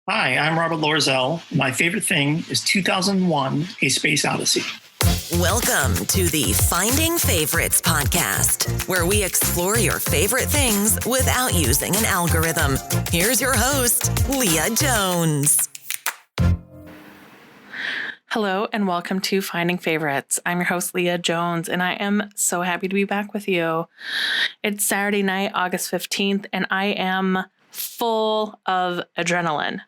Hi, I'm Robert Loerzel. My favorite thing is 2001: A Space Odyssey. Welcome to the Finding Favorites podcast, where we explore your favorite things without using an algorithm. Here's your host, Leah Jones. Hello and welcome to Finding Favorites. I'm your host, Leah Jones, and I am so happy to be back with you. It's Saturday night, August 15th, and I am full of adrenaline.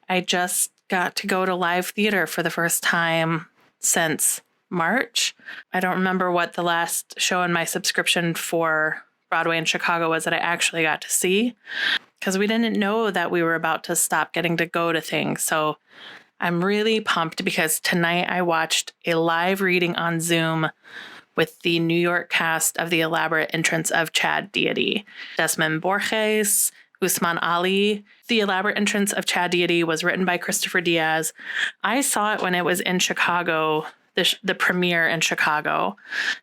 I just got to go to live theater for the first time since March. I don't remember what the last show in my subscription for Broadway in Chicago was that I actually got to see, because we didn't know that we were about to stop getting to go to things. So I'm really pumped because tonight I watched a live reading on Zoom with the New York cast of The Elaborate Entrance of Chad Deity. Desmond Borges, Usman Ali. The Elaborate Entrance of Chad Deity was written by Christopher Diaz. I saw it when it was in Chicago, the premiere in Chicago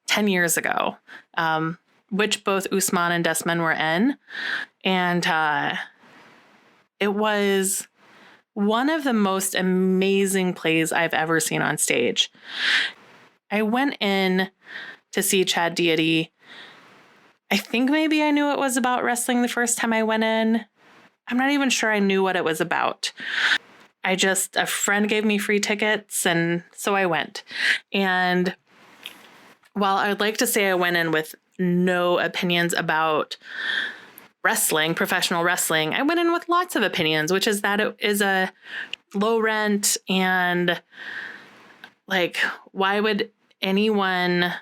10 years ago, which both Usman and Desmond were in. And it was one of the most amazing plays I've ever seen on stage. I went in to see Chad Deity. I think maybe I knew it was about wrestling the first time I went in. I'm not even sure I knew what it was about. A friend gave me free tickets, and so I went. And while I'd like to say I went in with no opinions about wrestling, professional wrestling, I went in with lots of opinions, which is that it is a low rent, and why would anyone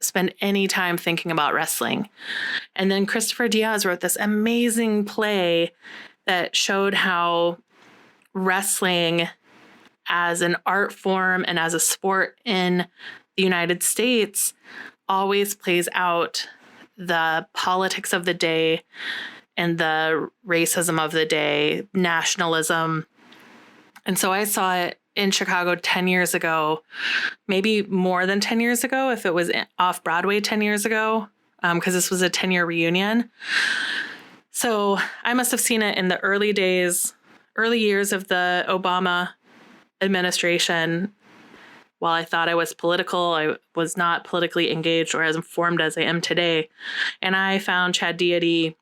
spend any time thinking about wrestling? And then Christopher Diaz wrote this amazing play that showed how wrestling as an art form and as a sport in the United States always plays out the politics of the day and the racism of the day, nationalism. And so I saw it in Chicago 10 years ago, maybe more than 10 years ago, if it was off Broadway 10 years ago, because this was a 10-year reunion. So I must have seen it in the early years of the Obama administration. While I thought I was political, I was not politically engaged or as informed as I am today. And I found Chad Deity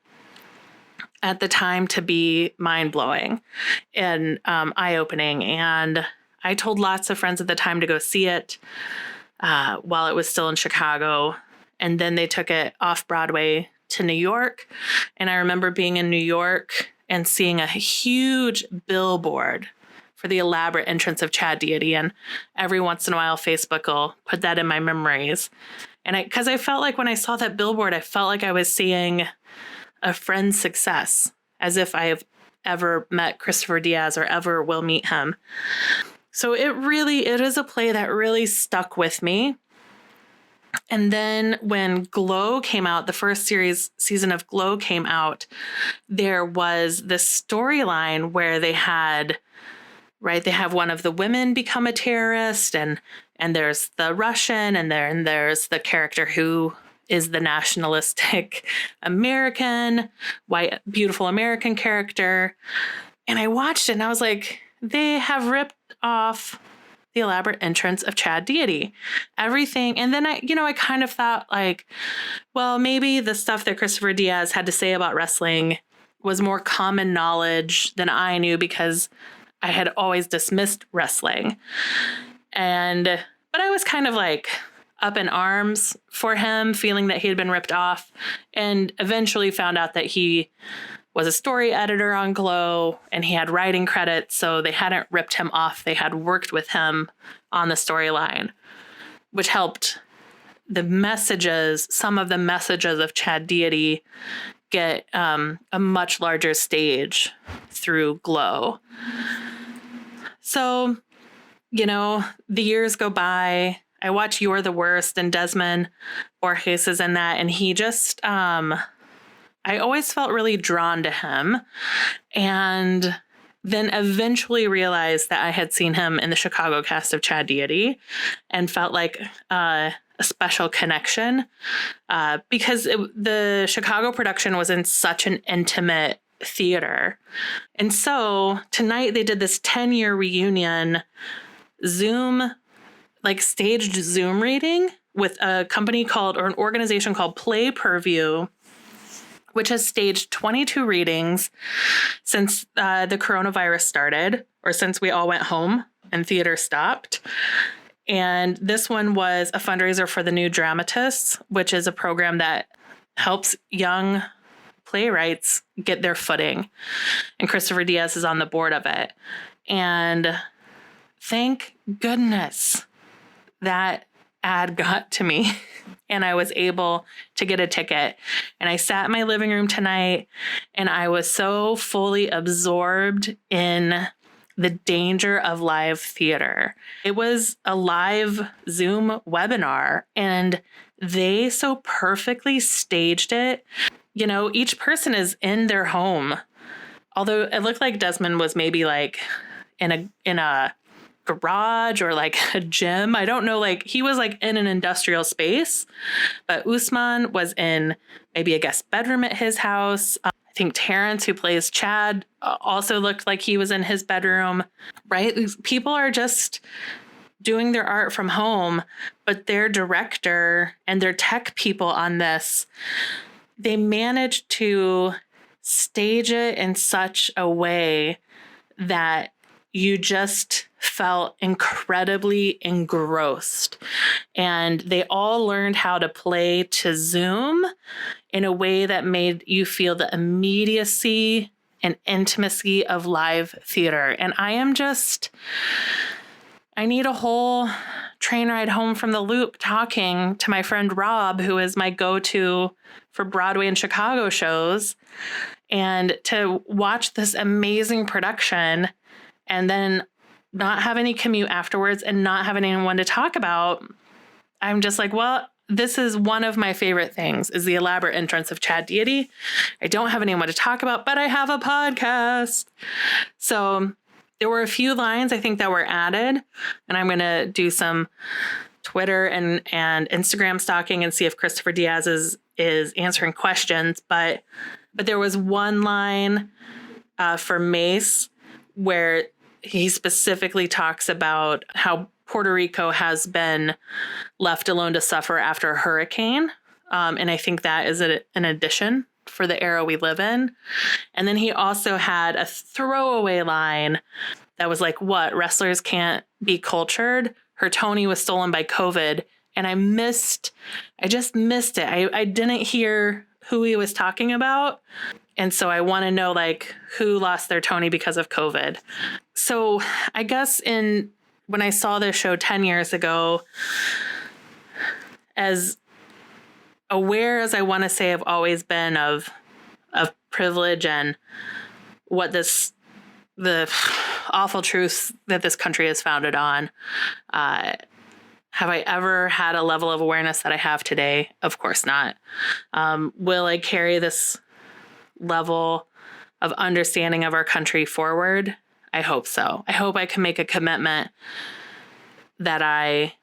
at the time to be mind-blowing and eye-opening. And I told lots of friends at the time to go see it while it was still in Chicago. And then they took it off Broadway to New York. And I remember being in New York and seeing a huge billboard for The Elaborate Entrance of Chad Deity. And every once in a while, Facebook will put that in my memories. And because I felt like when I saw that billboard, I felt like I was seeing a friend's success, as if I have ever met Christopher Diaz or ever will meet him. So it is a play that really stuck with me. And then when Glow came out, the first season of Glow came out, there was this storyline where they have one of the women become a terrorist, and there's the Russian, and then there's the character who is the nationalistic American, white, beautiful American character. And I watched it and I was like, they have ripped off The Elaborate Entrance of Chad Deity. Everything. And then I kind of thought well, maybe the stuff that Christopher Diaz had to say about wrestling was more common knowledge than I knew, because I had always dismissed wrestling. But I was kind of up in arms for him, feeling that he had been ripped off, and eventually found out that he was a story editor on Glow and he had writing credits. So they hadn't ripped him off. They had worked with him on the storyline, which helped some of the messages of Chad Deity get a much larger stage through Glow. So, the years go by. I watch You're the Worst, and Desmond Borges is in that. And he just, I always felt really drawn to him. And then eventually realized that I had seen him in the Chicago cast of Chad Deity and felt like a special connection because the Chicago production was in such an intimate theater. And so tonight they did this 10-year reunion Zoom, like staged Zoom reading with a company called, or an organization called Play Per View, which has staged 22 readings since the coronavirus started, or since we all went home and theater stopped. And this one was a fundraiser for the New Dramatists, which is a program that helps young playwrights get their footing. And Christopher Diaz is on the board of it. And thank goodness that ad got to me and I was able to get a ticket. And I sat in my living room tonight and I was so fully absorbed in the danger of live theater. It was a live Zoom webinar and they so perfectly staged it. You know, each person is in their home. Although it looked like Desmond was maybe like in a garage or like a gym. I don't know, like he was like in an industrial space, but Usman was in maybe a guest bedroom at his house. I think Terrence, who plays Chad, also looked like he was in his bedroom, right? People are just doing their art from home, but their director and their tech people on this, they managed to stage it in such a way that you just felt incredibly engrossed. And they all learned how to play to Zoom in a way that made you feel the immediacy and intimacy of live theater. And I need a whole train ride home from the Loop talking to my friend Rob, who is my go-to for Broadway and Chicago shows, and to watch this amazing production and then not have any commute afterwards and not have anyone to talk about. I'm just like, well, this is one of my favorite things, is the elaborate entrance of Chad Deity. I don't have anyone to talk about, but I have a podcast. So there were a few lines I think that were added, and I'm going to do some Twitter and Instagram stalking and see if Christopher Diaz is answering questions. But there was one line for Mace where he specifically talks about how Puerto Rico has been left alone to suffer after a hurricane. And I think that is an addition for the era we live in. And then he also had a throwaway line that was like, what, wrestlers can't be cultured? Her Tony was stolen by COVID. And I just missed it. I didn't hear who he was talking about. And so I want to know, like, who lost their Tony because of COVID. So I guess when I saw this show 10 years ago, as aware as I want to say I've always been of privilege and what the awful truths that this country is founded on, have I ever had a level of awareness that I have today? Of course not. Will I carry this level of understanding of our country forward? I hope so. I hope I can make a commitment that I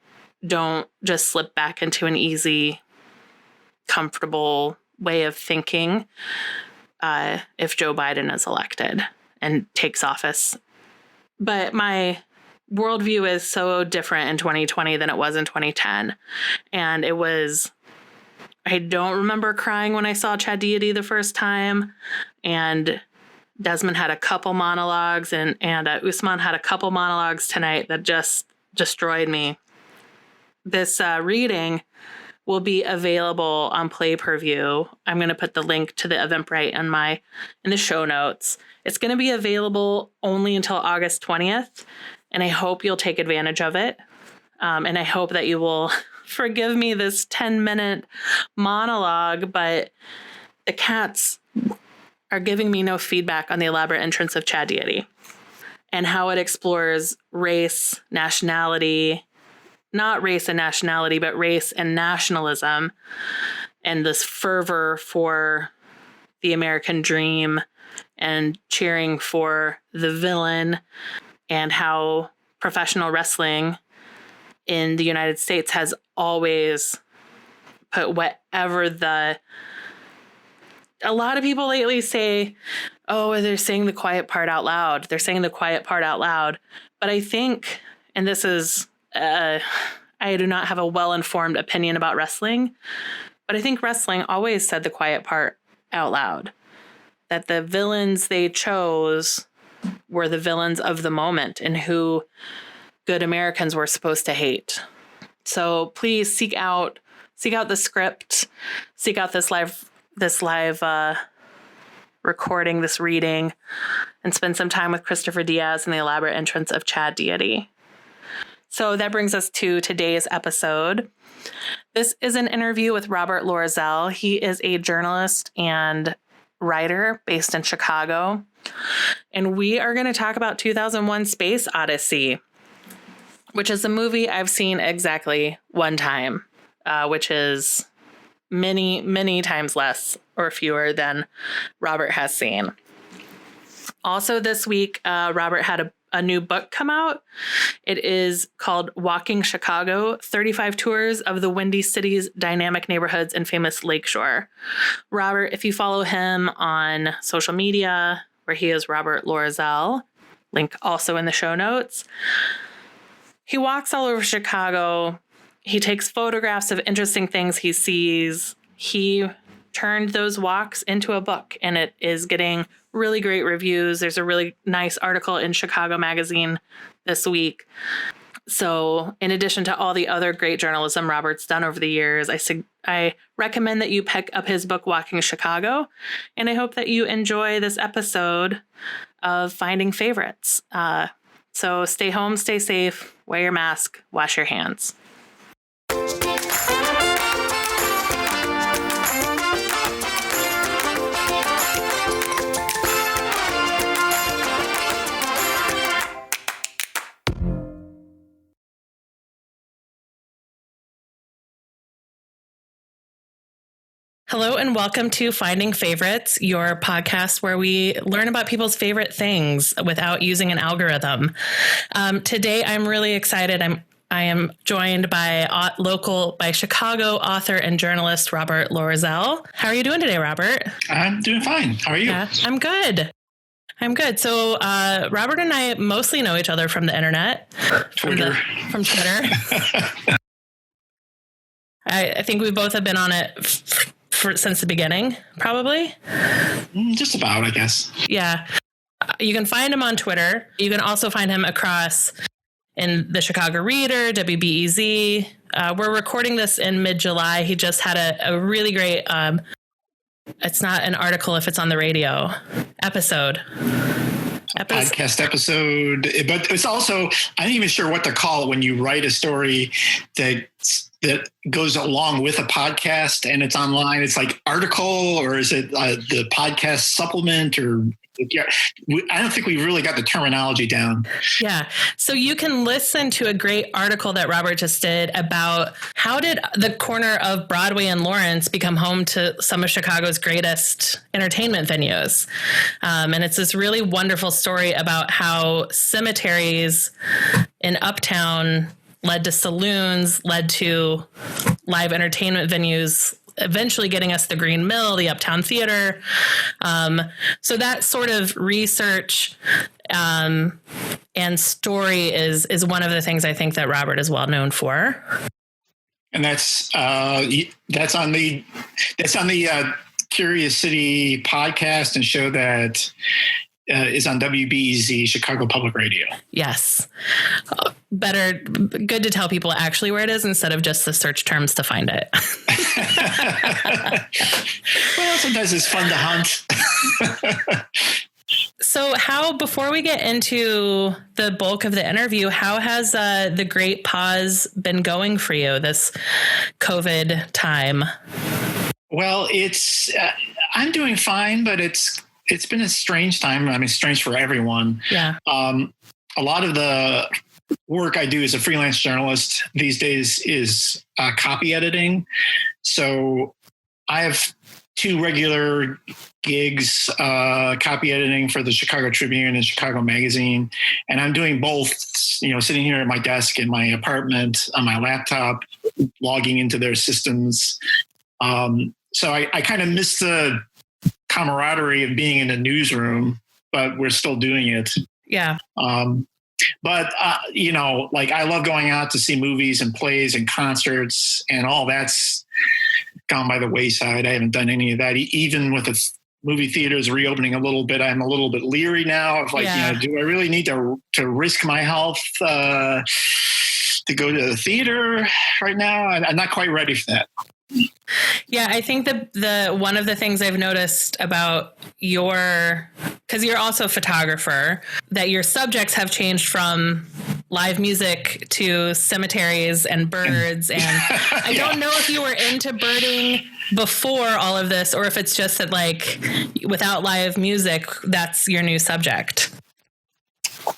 don't just slip back into an easy, comfortable way of thinking if Joe Biden is elected and takes office. But my worldview is so different in 2020 than it was in 2010. And I don't remember crying when I saw Chad Deity the first time. And Desmond had a couple monologues and Usman had a couple monologues tonight that just destroyed me. This reading will be available on Play Per View. I'm going to put the link to the Eventbrite in the show notes. It's going to be available only until August 20th. And I hope you'll take advantage of it. And I hope that you will forgive me this 10-minute monologue, but the cats are giving me no feedback on the elaborate entrance of Chad Deity and how it explores race, nationality, not race and nationality, but race and nationalism, and this fervor for the American dream and cheering for the villain, and how professional wrestling in the United States has always put whatever the a lot of people lately say, oh, they're saying the quiet part out loud. They're saying the quiet part out loud. But I think, and this is, I do not have a well-informed opinion about wrestling, but I think wrestling always said the quiet part out loud. That the villains they chose were the villains of the moment and who good Americans were supposed to hate. So please seek out the script, seek out this live recording, this reading, and spend some time with Christopher Diaz and the elaborate entrance of Chad Deity. So that brings us to today's episode. This is an interview with Robert Loerzel. He is a journalist and writer based in Chicago. And we are going to talk about 2001 Space Odyssey, which is a movie I've seen exactly one time, which is many, many times less or fewer than Robert has seen. Also this week, Robert had a new book come out. It is called Walking Chicago, 35 Tours of the Windy City's Dynamic Neighborhoods and Famous Lakeshore. Robert, if you follow him on social media, where he is Robert Loerzel, link also in the show notes, he walks all over Chicago. He takes photographs of interesting things he sees. He turned those walks into a book, and it is getting really great reviews. There's a really nice article in Chicago Magazine this week. So in addition to all the other great journalism Robert's done over the years, I recommend that you pick up his book, Walking Chicago. And I hope that you enjoy this episode of Finding Favorites. So stay home, stay safe, wear your mask, wash your hands. Hello and welcome to Finding Favorites, your podcast where we learn about people's favorite things without using an algorithm. Today, I'm really excited. I am joined by Chicago author and journalist Robert Loerzel. How are you doing today, Robert? I'm doing fine. How are you? Yeah, I'm good. So Robert and I mostly know each other from the internet. Twitter. From Twitter. I think we both have been on it since the beginning, probably. Just about, I guess. Yeah. You can find him on Twitter. You can also find him across in the Chicago Reader, WBEZ. We're recording this in mid-July. He just had a really great, it's not an article if it's on the radio, episode. Podcast episode. But it's also, I'm not even sure what to call it when you write a story that goes along with a podcast and it's online. It's like article, or is it the podcast supplement, or I don't think we really got the terminology down. Yeah. So you can listen to a great article that Robert just did about how did the corner of Broadway and Lawrence become home to some of Chicago's greatest entertainment venues. And it's this really wonderful story about how cemeteries in Uptown led to saloons, led to live entertainment venues, eventually getting us the Green Mill, the Uptown Theater. So that sort of research and story is one of the things I think that Robert is well known for. And that's on the Curious City podcast and show that is on WBEZ, Chicago Public Radio. Yes. Good to tell people actually where it is instead of just the search terms to find it. Well, sometimes it's fun to hunt. So before we get into the bulk of the interview, how has the great pause been going for you this COVID time? Well, I'm doing fine, but it's been a strange time. I mean, strange for everyone. Yeah. A lot of the work I do as a freelance journalist these days is copy editing. So I have two regular gigs, copy editing for the Chicago Tribune and Chicago Magazine. And I'm doing both, sitting here at my desk in my apartment on my laptop, logging into their systems. So I kind of miss the camaraderie of being in a newsroom, but we're still doing it. Yeah. But like I love going out to see movies and plays and concerts, and all that's gone by the wayside. I haven't done any of that. Even with the movie theaters reopening a little bit, I'm a little bit leery now of like, do I really need to risk my health to go to the theater right now? I'm not quite ready for that. Yeah, I think the one of the things I've noticed about because you're also a photographer, that your subjects have changed from live music to cemeteries and birds. And I don't know if you were into birding before all of this, or if it's just that like without live music, that's your new subject.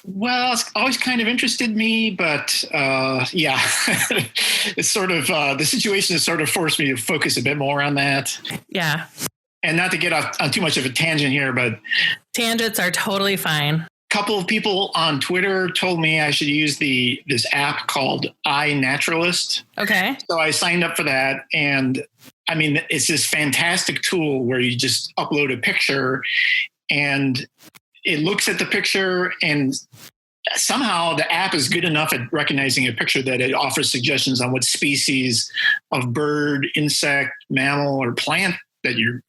Well, it's always kind of interested me, but it's sort of the situation has sort of forced me to focus a bit more on that. Yeah. And not to get off on too much of a tangent here, but tangents are totally fine. A couple of people on Twitter told me I should use this app called iNaturalist. Okay. So I signed up for that, and I mean, it's this fantastic tool where you just upload a picture and it looks at the picture, and somehow the app is good enough at recognizing a picture that it offers suggestions on what species of bird, insect, mammal, or plant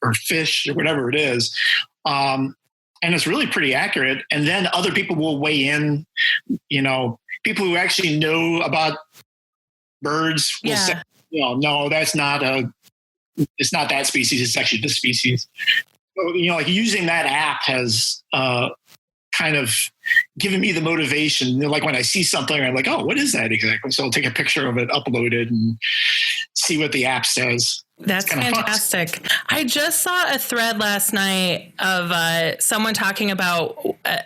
or fish or whatever it is. And it's really pretty accurate. And then other people will weigh in, people who actually know about birds will say, no, it's not that species. It's actually this species. So, like using that app has kind of given me the motivation. Like when I see something, I'm like, oh, what is that exactly? So I'll take a picture of it, upload it, and see what the app says. That's fantastic. Fun. I just saw a thread last night of someone talking about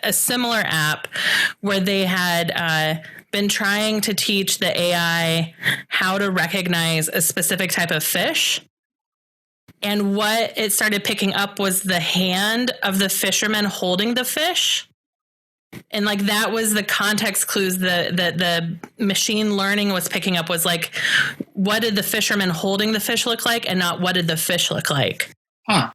a similar app where they had been trying to teach the AI how to recognize a specific type of fish. And what it started picking up was the hand of the fisherman holding the fish. And like that was the context clues that the machine learning was picking up, was like, what did the fisherman holding the fish look like, and not what did the fish look like? Huh.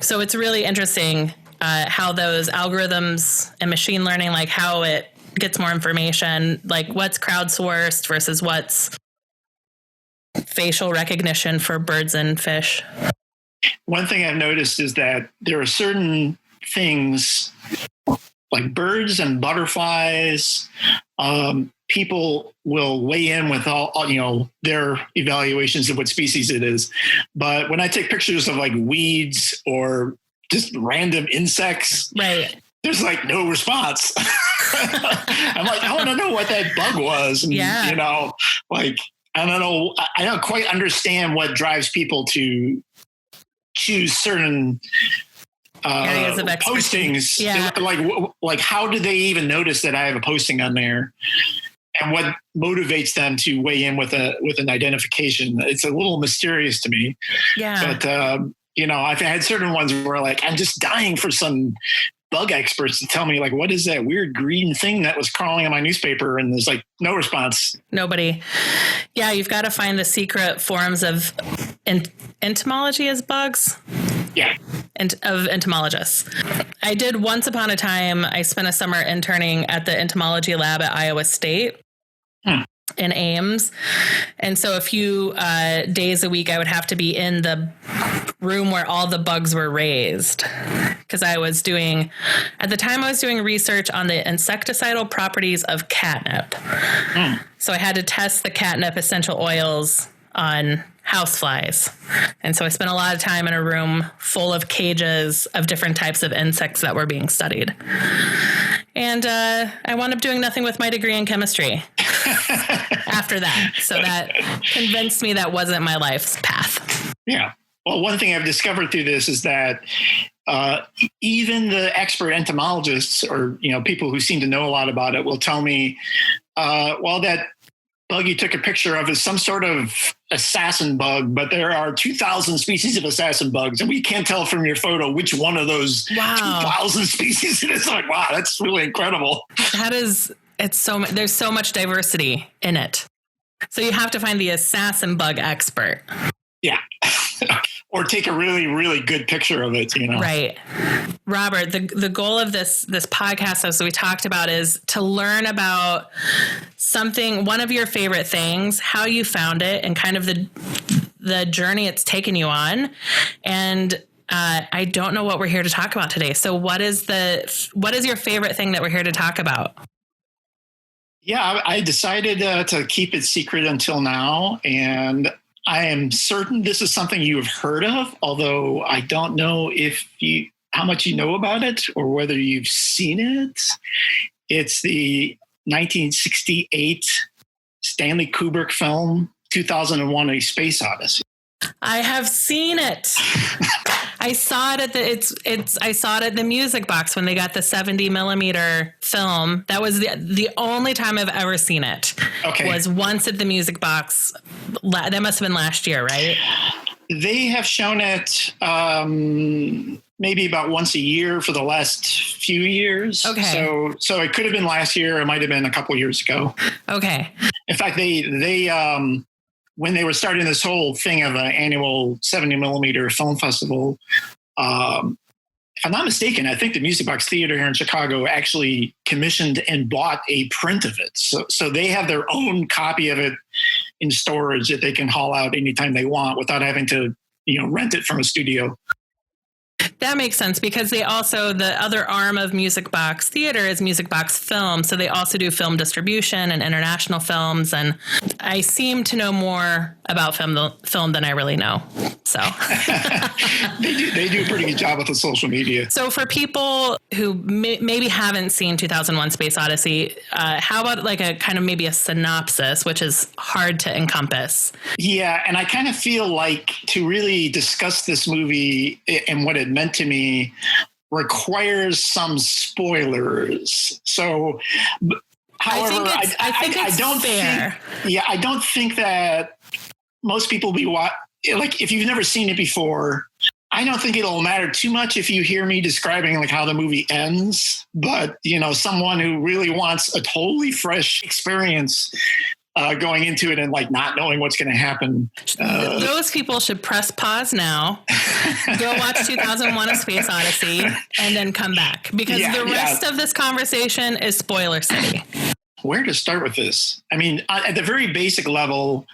So it's really interesting how those algorithms and machine learning, like how it gets more information, like what's crowdsourced versus what's facial recognition for birds and fish. One thing I've noticed is that there are certain things like birds and butterflies. People will weigh in with all their evaluations of what species it is. But when I take pictures of like weeds or just random insects, right, there's like no response. I'm like, I want to know what that bug was. And, like, I don't know. I don't quite understand what drives people to choose certain areas of postings. Yeah. Like, how do they even notice that I have a posting on there? And what motivates them to weigh in with an identification? It's a little mysterious to me. Yeah. But I've had certain ones where like I'm just dying for some bug experts to tell me like, what is that weird green thing that was crawling on my newspaper? And there's like no response. Nobody. Yeah. You've got to find the secret forms of entomology as bugs. Yeah. And of entomologists. I did once upon a time, I spent a summer interning at the entomology lab at Iowa State. In Ames. And so a few days a week, I would have to be in the room where all the bugs were raised. Because at the time I was doing research on the insecticidal properties of catnip. So I had to test the catnip essential oils on houseflies. And so I spent a lot of time in a room full of cages of different types of insects that were being studied. And I wound up doing nothing with my degree in chemistry after that. So that convinced me that wasn't my life's path. Yeah. Well, one thing I've discovered through this is that even the expert entomologists or, people who seem to know a lot about it will tell me, that bug you took a picture of is some sort of assassin bug, but there are 2,000 species of assassin bugs, and we can't tell from your photo which one of those 2,000 species it is. Like, wow, that's really incredible. There's so much diversity in it. So you have to find the assassin bug expert. Yeah. or take a really, really good picture of it, Right. Robert, the goal of this podcast, as we talked about, is to learn about something, one of your favorite things, how you found it, and kind of the journey it's taken you on. And I don't know what we're here to talk about today. So what is your favorite thing that we're here to talk about? Yeah, I decided to keep it secret until now. And I am certain this is something you have heard of, although I don't know how much you know about it or whether you've seen it. It's the 1968 Stanley Kubrick film, 2001: A Space Odyssey. I have seen it. I saw it at I saw it at the Music Box when they got the 70 millimeter film. That was the only time I've ever seen it. Okay. Was once at the Music Box. That must have been last year, right? They have shown it maybe about once a year for the last few years. Okay. So it could have been last year. It might have been a couple years ago. Okay. In fact, they when they were starting this whole thing of an annual 70 millimeter film festival, if I'm not mistaken, I think the Music Box Theater here in Chicago actually commissioned and bought a print of it. So they have their own copy of it in storage that they can haul out anytime they want without having to, rent it from a studio. That makes sense because they also, the other arm of Music Box Theater is Music Box Film. So they also do film distribution and international films. And I seem to know more about film than I really know. So they do a pretty good job with the social media. So for people who maybe haven't seen 2001: Space Odyssey, how about like a kind of maybe a synopsis, which is hard to encompass? Yeah. And I kind of feel like to really discuss this movie and what it meant to me requires some spoilers. So, however, I don't fair. I don't think that most people like if you've never seen it before. I don't think it'll matter too much if you hear me describing like how the movie ends. But someone who really wants a totally fresh experience going into it and like not knowing what's going to happen. Those people should press pause now, go watch 2001: A Space Odyssey, and then come back because the rest of this conversation is spoiler city. Where to start with this? I mean, at the very basic level,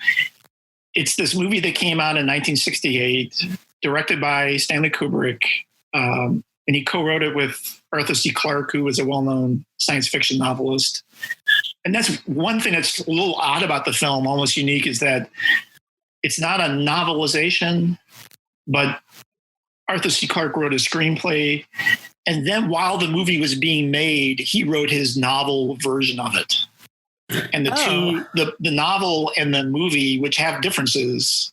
it's this movie that came out in 1968, directed by Stanley Kubrick, and he co-wrote it with Arthur C. Clarke, who was a well-known science fiction novelist. And that's one thing that's a little odd about the film, almost unique, is that it's not a novelization, but Arthur C. Clarke wrote a screenplay. And then while the movie was being made, he wrote his novel version of it. And the novel and the movie, which have differences,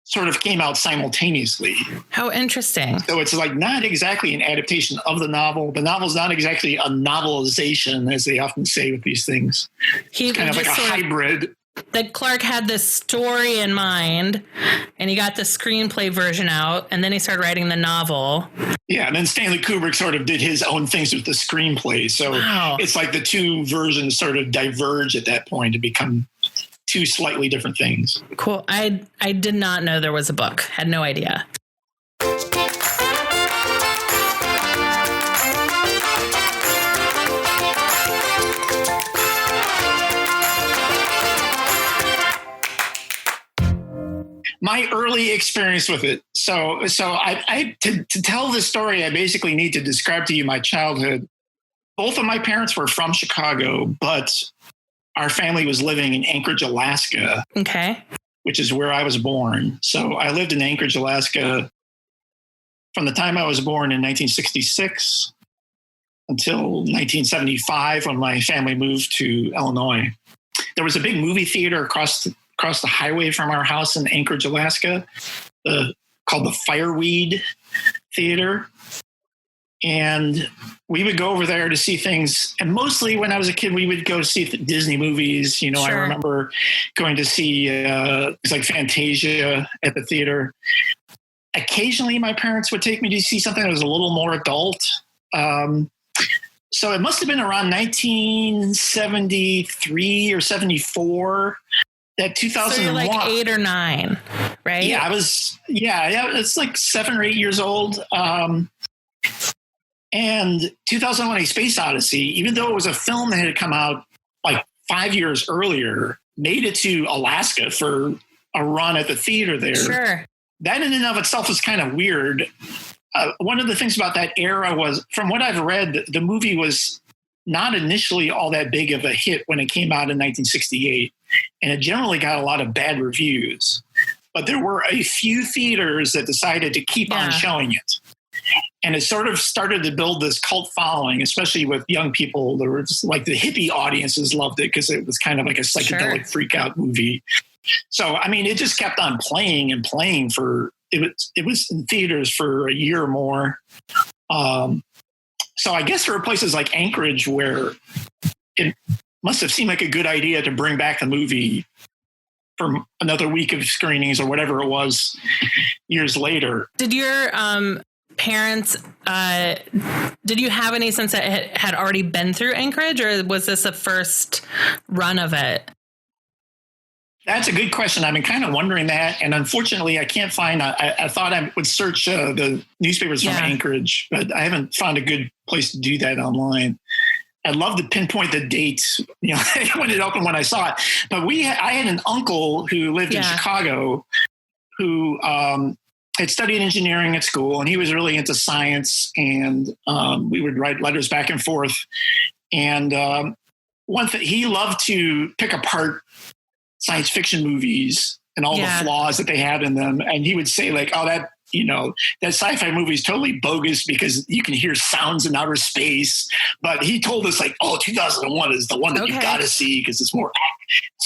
sort of came out simultaneously. How interesting. So it's like not exactly an adaptation of the novel. The novel's not exactly a novelization, as they often say with these things. It's kind of like a hybrid. That Clarke had this story in mind, and he got the screenplay version out, and then he started writing the novel. Yeah, and then Stanley Kubrick sort of did his own things with the screenplay. So It's like the two versions sort of diverge at that point to become two slightly different things. Cool. I did not know there was a book. Had no idea. My early experience with it. So I to tell this story, I basically need to describe to you my childhood. Both of my parents were from Chicago, but our family was living in Anchorage, Alaska. Okay. Which is where I was born. So I lived in Anchorage, Alaska from the time I was born in 1966 until 1975 when my family moved to Illinois. There was a big movie theater across the highway from our house in Anchorage, Alaska, called the Fireweed Theater. And we would go over there to see things. And mostly when I was a kid, we would go see Disney movies. Sure. I remember going to see it's like Fantasia at the theater. Occasionally, my parents would take me to see something that was a little more adult. So it must have been around 1973 or 74 that 2001. So you're like 8 or 9, right? Yeah, it's like 7 or 8 years old. And 2001: A Space Odyssey, even though it was a film that had come out like 5 years earlier, made it to Alaska for a run at the theater there. Sure. That in and of itself was kind of weird. One of the things about that era was, from what I've read, the movie was not initially all that big of a hit when it came out in 1968. And it generally got a lot of bad reviews. But there were a few theaters that decided to keep on showing it. And it sort of started to build this cult following, especially with young people. There was like the hippie audiences loved it because it was kind of like a psychedelic freak out movie. So, I mean, it just kept on playing and playing it was in theaters for a year or more. So I guess there were places like Anchorage where it must have seemed like a good idea to bring back the movie for another week of screenings or whatever it was years later. Did your parents, did you have any sense that it had already been through Anchorage, or was this a first run of it? That's a good question. I've been kind of wondering that. And unfortunately, I can't find, I thought I would search the newspapers from Anchorage, but I haven't found a good place to do that online. I'd love to pinpoint the dates, when it opened, when I saw it. But I had an uncle who lived in Chicago who had studied engineering at school, and he was really into science, and we would write letters back and forth. And one thing, he loved to pick apart science fiction movies and all the flaws that they had in them. And he would say like, oh, that sci-fi movie is totally bogus because you can hear sounds in outer space. But he told us like, 2001 is the one that you've got to see because it's more,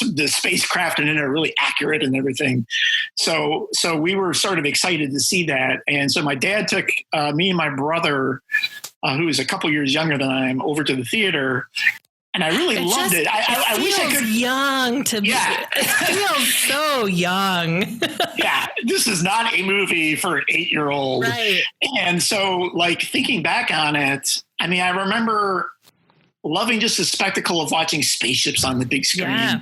the spacecraft in it are really accurate and everything. So we were sort of excited to see that. And so my dad took me and my brother, who is a couple years younger than I am, over to the theater. And I really loved it. I wish I could. Young to be. It feels so young. This is not a movie for an 8-year-old. Right. And so, like, thinking back on it, I mean, I remember loving just the spectacle of watching spaceships on the big screen. Yeah.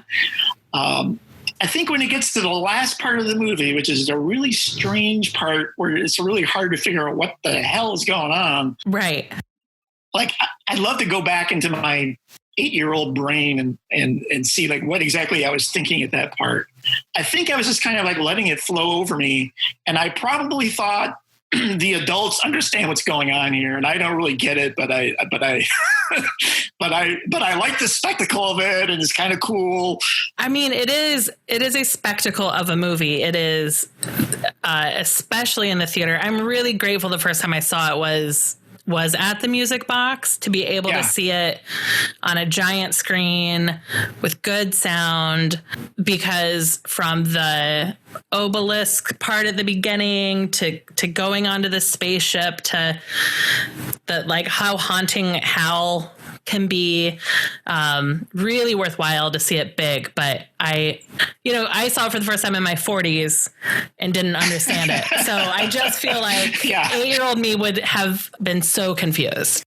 I think when it gets to the last part of the movie, which is a really strange part where it's really hard to figure out what the hell is going on. Right. Like, I'd love to go back into my 8-year-old brain and see like what exactly I was thinking at that part. I think I was just kind of like letting it flow over me. And I probably thought the adults understand what's going on here. And I don't really get it, but I like the spectacle of it. And it's kind of cool. I mean, it is a spectacle of a movie. It is, especially in the theater. I'm really grateful the first time I saw it was at the Music Box, to be able to see it on a giant screen with good sound, because from the obelisk part at the beginning to going onto the spaceship to the like how haunting Hal can be, really worthwhile to see it big. But I saw it for the first time in my 40s and didn't understand it. So I just feel like 8-year-old me would have been so confused.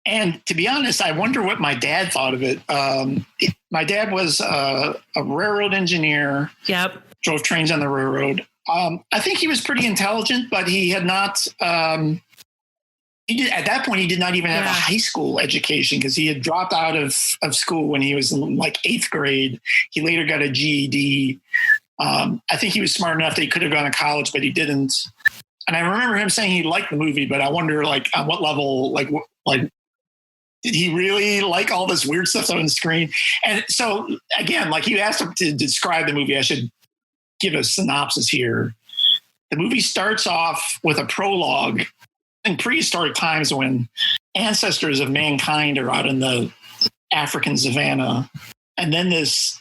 And to be honest, I wonder what my dad thought of it. My dad was a railroad engineer. Yep. Drove trains on the railroad. I think he was pretty intelligent, but he had not... at that point, he did not even have a high school education because he had dropped out of school when he was in like 8th grade. He later got a GED. I think he was smart enough that he could have gone to college, but he didn't. And I remember him saying he liked the movie, but I wonder like on what level, like did he really like all this weird stuff on the screen? And so again, like you asked him to describe the movie, I should give a synopsis here. The movie starts off with a prologue in prehistoric times when ancestors of mankind are out in the African savanna. And then this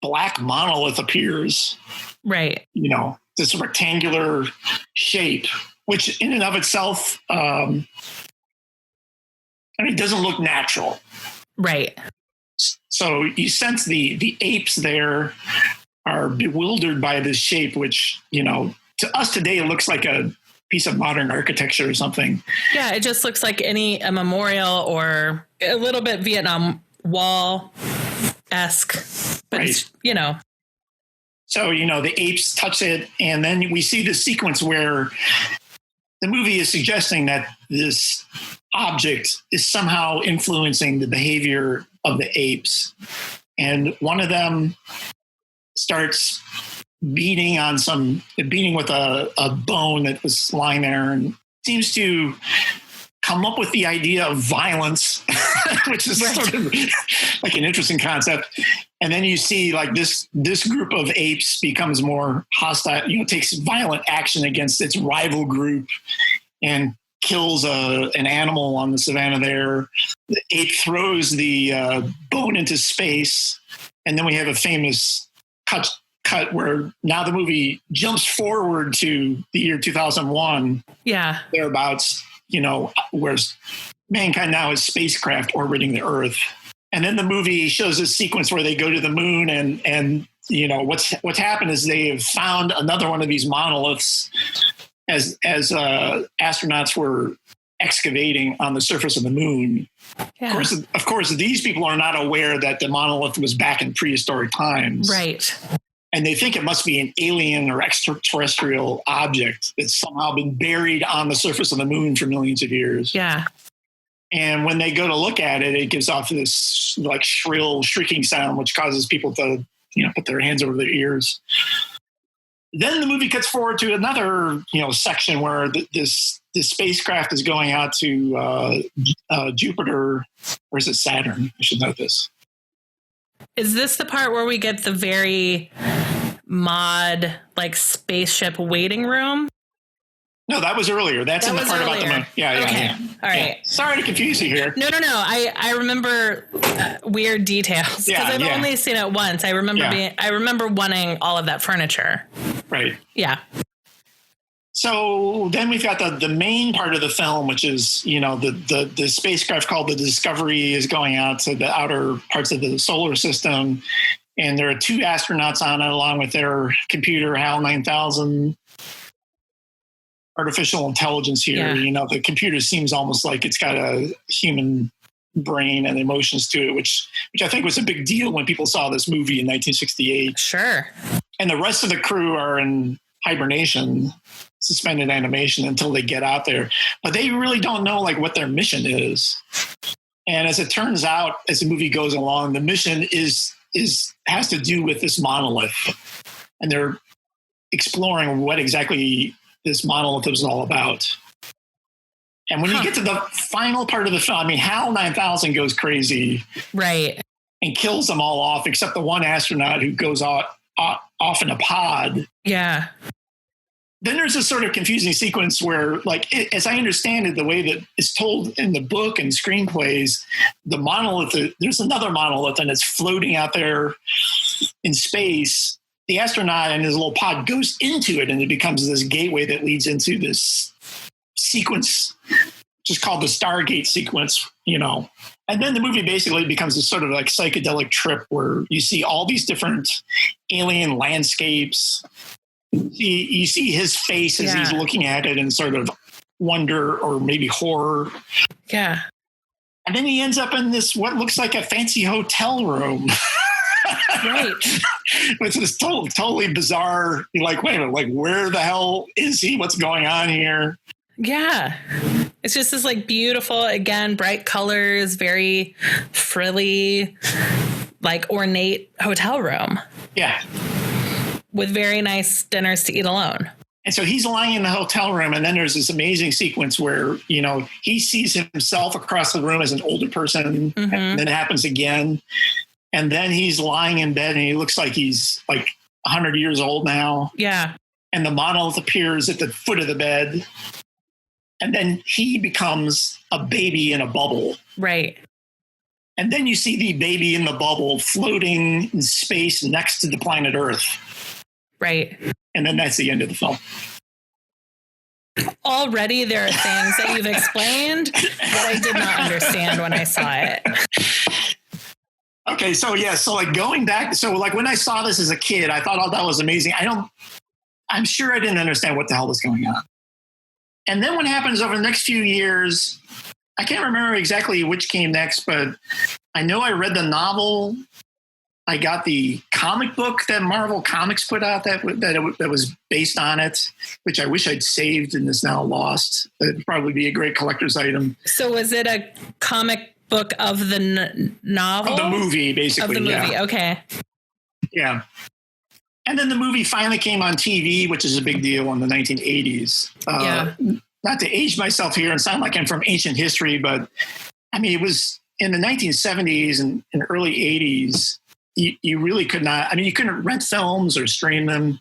black monolith appears. Right. This rectangular shape, which in and of itself, it doesn't look natural. Right. So you sense the apes there are bewildered by this shape, which, to us today, it looks like a piece of modern architecture or something. Yeah, it just looks like a memorial or a little bit Vietnam Wall-esque But it's, you know. So, you know, the apes touch it, and then we see the sequence where the movie is suggesting that this object is somehow influencing the behavior of the apes. And one of them starts beating with a bone that was lying there, and seems to come up with the idea of violence, which is sort of like an interesting concept. And then you see like this group of apes becomes more hostile, you know, takes violent action against its rival group and kills an animal on the savannah there. The ape throws the bone into space. And then we have a famous cut where now the movie jumps forward to the year 2001. Yeah. Thereabouts, you know, where mankind now is spacecraft orbiting the Earth. And then the movie shows a sequence where they go to the moon, and you know what's happened is they have found another one of these monoliths as astronauts were excavating on the surface of the moon. Yeah. Of course, these people are not aware that the monolith was back in prehistoric times, right? And they think it must be an alien or extraterrestrial object that's somehow been buried on the surface of the moon for millions of years. Yeah. And when they go to look at it, it gives off this like shrill shrieking sound, which causes people to, you know, put their hands over their ears. Then the movie cuts forward to another, you know, section where this spacecraft is going out to Jupiter, or is it Saturn? I should know this. Is this the part where we get the very mod like spaceship waiting room? No, that was earlier. That's in the part earlier. About the moon. Yeah. Okay. All right. Yeah. Sorry to confuse you here. No. I remember weird details because I've only seen it once. I remember wanting all of that furniture. Right. Yeah. So then we've got the main part of the film, which is, you know, the spacecraft called the Discovery is going out to the outer parts of the solar system. And there are two astronauts on it along with their computer, HAL 9000. Artificial intelligence here. Yeah. You know, the computer seems almost like it's got a human brain and emotions to it, which I think was a big deal when people saw this movie in 1968. Sure. And the rest of the crew are in hibernation, suspended animation until they get out there. But they really don't know like what their mission is. And as it turns out, as the movie goes along, the mission has to do with this monolith. And they're exploring what exactly this monolith was all about. And when you get to the final part of the film, I mean, HAL 9000 goes crazy. Right. And kills them all off, except the one astronaut who goes off in a pod. Yeah. Then there's a sort of confusing sequence where, like, as I understand it, the way that it's told in the book and screenplays, the monolith, there's another monolith and it's floating out there in space. The astronaut and his little pod goes into it, and it becomes this gateway that leads into this sequence, which is called the Stargate sequence, you know. And then the movie basically becomes this sort of like psychedelic trip where you see all these different alien landscapes. You see his face as he's looking at it in sort of wonder or maybe horror. Yeah. And then he ends up in this, what looks like a fancy hotel room. Right. It's this totally bizarre. You're like, wait a minute, like, where the hell is he? What's going on here? Yeah. It's just this like beautiful, again, bright colors, very frilly, like ornate hotel room. Yeah. With very nice dinners to eat alone. And so he's lying in the hotel room, and then there's this amazing sequence where, you know, he sees himself across the room as an older person, and then it happens again. And then he's lying in bed and he looks like he's like 100 years old now. Yeah. And the monolith appears at the foot of the bed. And then he becomes a baby in a bubble. Right. And then you see the baby in the bubble floating in space next to the planet Earth. Right. And then that's the end of the film. Already there are things that you've explained that I did not understand when I saw it. Okay, so like going back, so like when I saw this as a kid, I thought, oh, that was amazing. I'm sure I didn't understand what the hell was going on. And then what happens over the next few years, I can't remember exactly which came next, but I know I read the novel. I got the comic book that Marvel Comics put out that was based on it, which I wish I'd saved and is now lost. It'd probably be a great collector's item. So was it a comic book of the novel? Of the movie, basically. Of the movie, yeah. Okay. Yeah. And then the movie finally came on TV, which is a big deal in the 1980s. Not to age myself here and sound like I'm from ancient history, but I mean, it was in the 1970s and early 80s. You really could not, I mean, you couldn't rent films or stream them.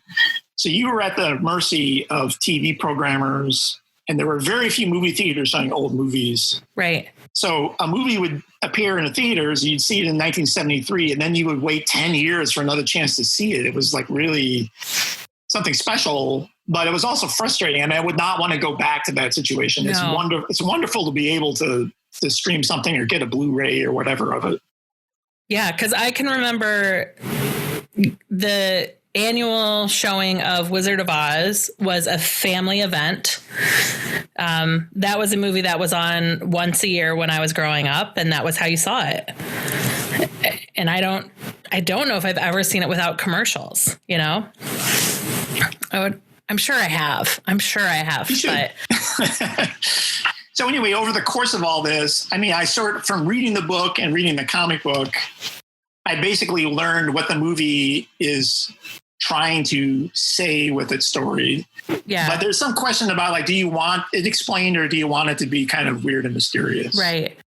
So you were at the mercy of TV programmers, and there were very few movie theaters showing old movies. Right. So a movie would appear in the theaters, you'd see it in 1973, and then you would wait 10 years for another chance to see it. It was like really something special, but it was also frustrating. I mean, I would not want to go back to that situation. No. It's wonderful to be able to stream something or get a Blu-ray or whatever of it. Yeah, because I can remember the annual showing of Wizard of Oz was a family event. That was a movie that was on once a year when I was growing up, and that was how you saw it. And I don't know if I've ever seen it without commercials, you know? I'm sure I have. But So anyway, over the course of all this, I mean, from reading the book and reading the comic book, I basically learned what the movie is trying to say with its story. Yeah. But there's some question about, like, do you want it explained or do you want it to be kind of weird and mysterious? Right.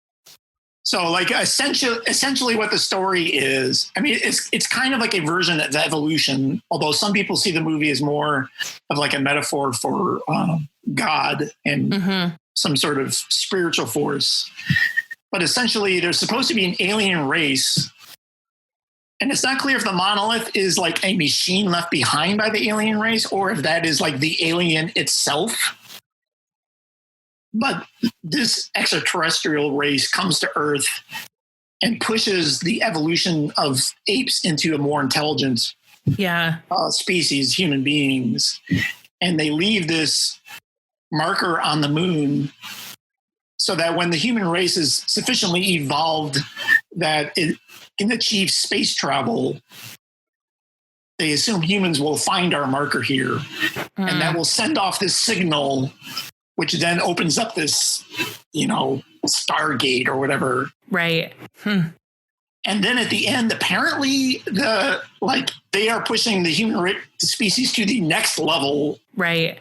So, like, essentially what the story is, I mean, it's kind of like a version of evolution, although some people see the movie as more of like a metaphor for God and some sort of spiritual force. But essentially, there's supposed to be an alien race, and it's not clear if the monolith is like a machine left behind by the alien race or if that is like the alien itself. But this extraterrestrial race comes to Earth and pushes the evolution of apes into a more intelligent species, human beings. And they leave this marker on the moon so that when the human race is sufficiently evolved that it can achieve space travel, they assume humans will find our marker here. And that will send off this signal, which then opens up this, Stargate or whatever. Right. And then at the end, apparently they are pushing the human species to the next level. Right.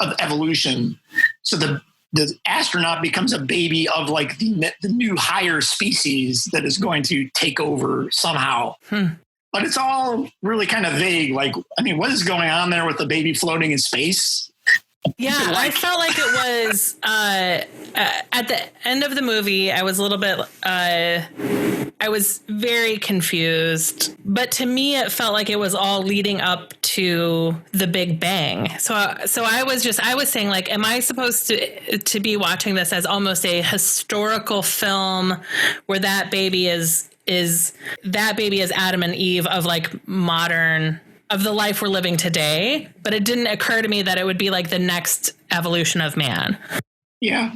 Of evolution. So the astronaut becomes a baby of like the new higher species that is going to take over somehow. But it's all really kind of vague. Like, I mean, what is going on there with the baby floating in space? Yeah, I felt like it was at the end of the movie, I was a little bit, I was very confused. But to me, it felt like it was all leading up to the Big Bang. So I was saying, like, am I supposed to be watching this as almost a historical film where that baby is Adam and Eve of like modern, of the life we're living today, but it didn't occur to me that it would be like the next evolution of man. Yeah.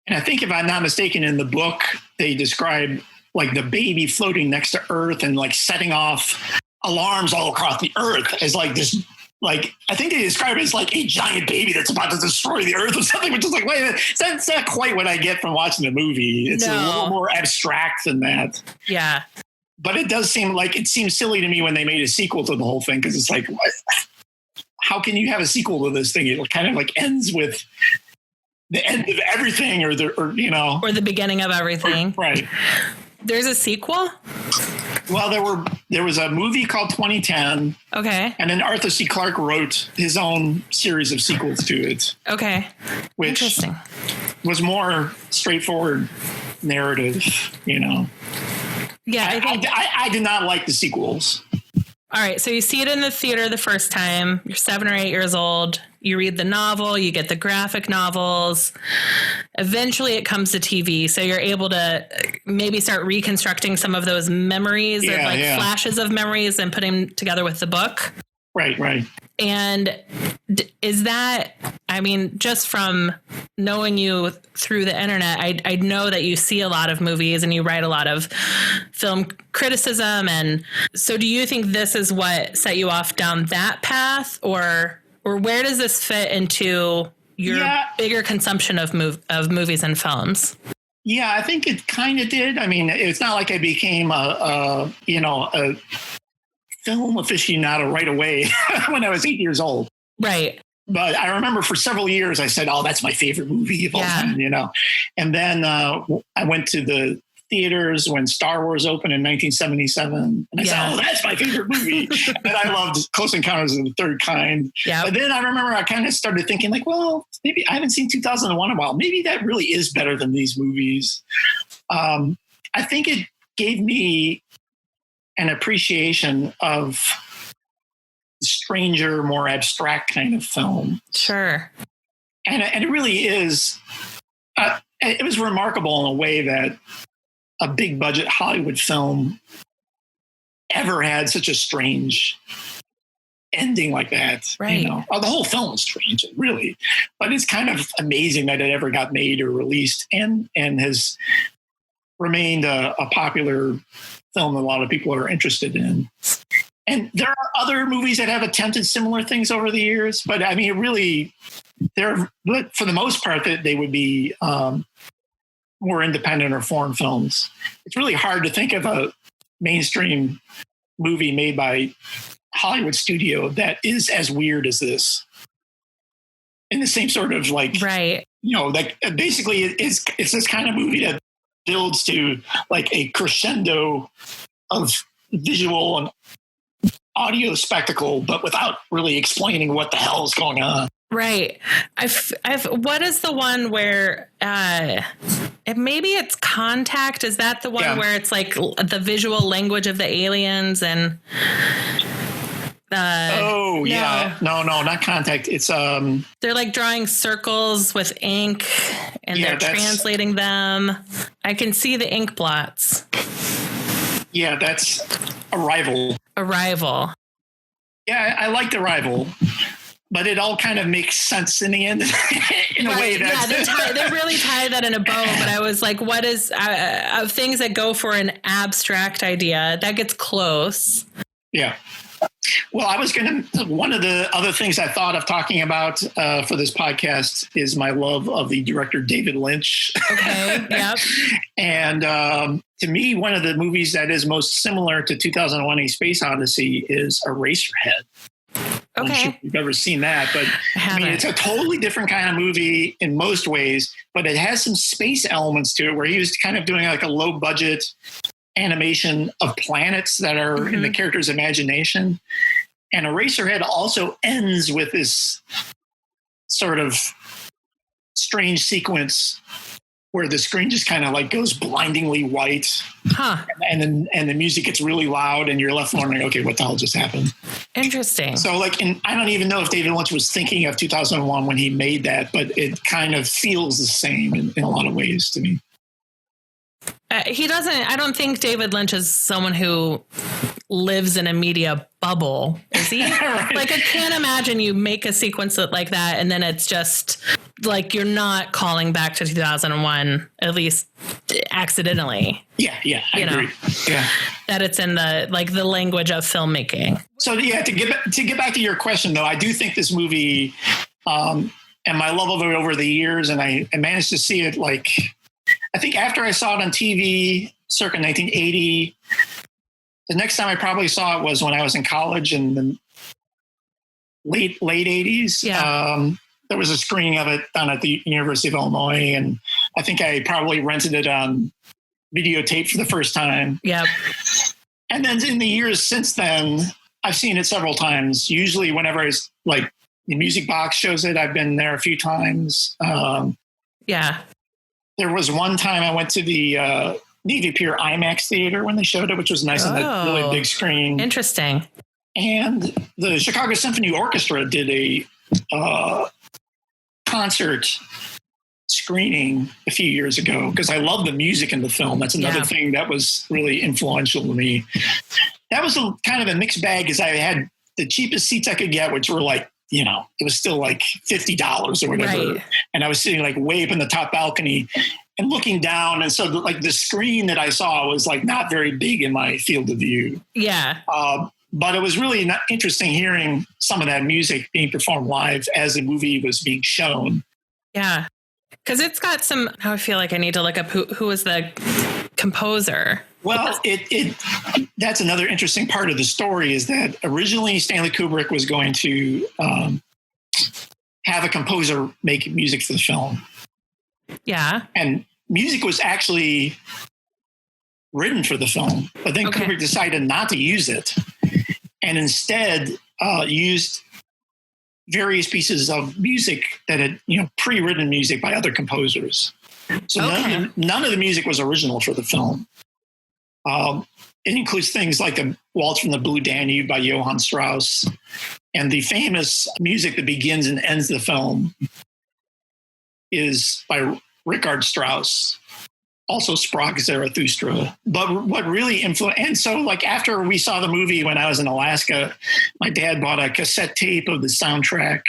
And I think if I'm not mistaken, in the book, they describe like the baby floating next to Earth and like setting off alarms all across the Earth as like this, like, I think they describe it as like a giant baby that's about to destroy the Earth or something, which is like, wait a minute, that's not quite what I get from watching the movie. It's a little more abstract than that. Yeah. But it does seem like, it seems silly to me when they made a sequel to the whole thing, because it's like, what? How can you have a sequel to this thing? It kind of like ends with the end of everything, or the beginning of everything. Right. There's a sequel? Well, there was a movie called 2010. Okay. And then Arthur C. Clarke wrote his own series of sequels to it. Okay. Which Interesting. Was more straightforward narrative, Yeah, I did not like the sequels. All right, so you see it in the theater the first time. You're 7 or 8 years old. You read the novel. You get the graphic novels. Eventually, it comes to TV, so you're able to maybe start reconstructing some of those memories or flashes of memories and putting them together with the book. Right. And is that, I mean, just from knowing you through the internet, I know that you see a lot of movies and you write a lot of film criticism. And so do you think this is what set you off down that path, or where does this fit into your bigger consumption of movies and films? Yeah, I think it kind of did. I mean, it's not like I became a film aficionado right away when I was 8 years old. Right. But I remember for several years I said, "Oh, that's my favorite movie of all time," And then I went to the theaters when Star Wars opened in 1977, and I said, "Oh, that's my favorite movie." And I loved Close Encounters of the Third Kind. Yeah. But then I remember I kind of started thinking, like, well, maybe I haven't seen 2001 in a while. Maybe that really is better than these movies. I think it gave me an appreciation of stranger, more abstract kind of film. Sure. And it really is, it was remarkable in a way that a big budget Hollywood film ever had such a strange ending like that. Right. The whole film is strange, really, but it's kind of amazing that it ever got made or released and has remained a popular film that a lot of people are interested in. And there are other movies that have attempted similar things over the years, but I mean, really, for the most part, that they would be more independent or foreign films. It's really hard to think of a mainstream movie made by Hollywood studio that is as weird as this. In the same sort of like, right. Like basically it's this kind of movie that builds to like a crescendo of visual and audio spectacle, but without really explaining what the hell is going on. Right. What is the one where maybe it's Contact? Is that the one where it's like the visual language of the aliens and? No, not Contact. It's they're like drawing circles with ink and they're translating them. I can see the ink blots. Yeah, that's Arrival. Yeah, I liked Arrival, but it all kind of makes sense in the end in a way that they really tie that in a bow. But I was like, what is of things that go for an abstract idea that gets close? Yeah. Well, one of the other things I thought of talking about for this podcast is my love of the director David Lynch. Okay, yep. And to me, one of the movies that is most similar to 2001: A Space Odyssey is Eraserhead. Okay. I'm not sure if you've ever seen that, but I mean, it's a totally different kind of movie in most ways, but it has some space elements to it where he was kind of doing like a low budget animation of planets that are in the character's imagination. And Eraserhead also ends with this sort of strange sequence where the screen just kind of like goes blindingly white. Huh. And the music gets really loud and you're left wondering, okay, what the hell just happened? Interesting. So like, I don't even know if David Lynch was thinking of 2001 when he made that, but it kind of feels the same in a lot of ways to me. He doesn't. I don't think David Lynch is someone who lives in a media bubble, is he? Right. Like, I can't imagine you make a sequence like that and then it's just like you're not calling back to 2001, at least accidentally. Yeah, I agree. Yeah, that it's in the language of filmmaking. So yeah, to get back to your question though, I do think this movie and my love of it over the years, and I managed to see it like. I think after I saw it on TV circa 1980, the next time I probably saw it was when I was in college in the late 80s. Yeah. There was a screening of it down at the University of Illinois, and I think I probably rented it on videotape for the first time. Yep. And then in the years since then, I've seen it several times. Usually whenever it's like the Music Box shows it, I've been there a few times. Yeah. There was one time I went to the Navy Pier IMAX theater when they showed it, which was nice on that really big screen. Interesting. And the Chicago Symphony Orchestra did a concert screening a few years ago because I love the music in the film. That's another thing that was really influential to me. That was kind of a mixed bag because I had the cheapest seats I could get, which were like it was still like $50 or whatever. Right. And I was sitting like way up in the top balcony and looking down. And so like the screen that I saw was like not very big in my field of view. Yeah. But it was really interesting hearing some of that music being performed live as the movie was being shown. Yeah. Because it's got some, I feel like I need to look up who was the composer. Well, that's another interesting part of the story is that originally Stanley Kubrick was going to have a composer make music for the film. Yeah. And music was actually written for the film, but then Kubrick decided not to use it and instead used various pieces of music that had, pre-written music by other composers. So none of the music was original for the film. It includes things like the Waltz from the Blue Danube by Johann Strauss and the famous music that begins and ends the film is by Richard Strauss, also Sprach Zarathustra. But what really influenced, and so like after we saw the movie when I was in Alaska, my dad bought a cassette tape of the soundtrack.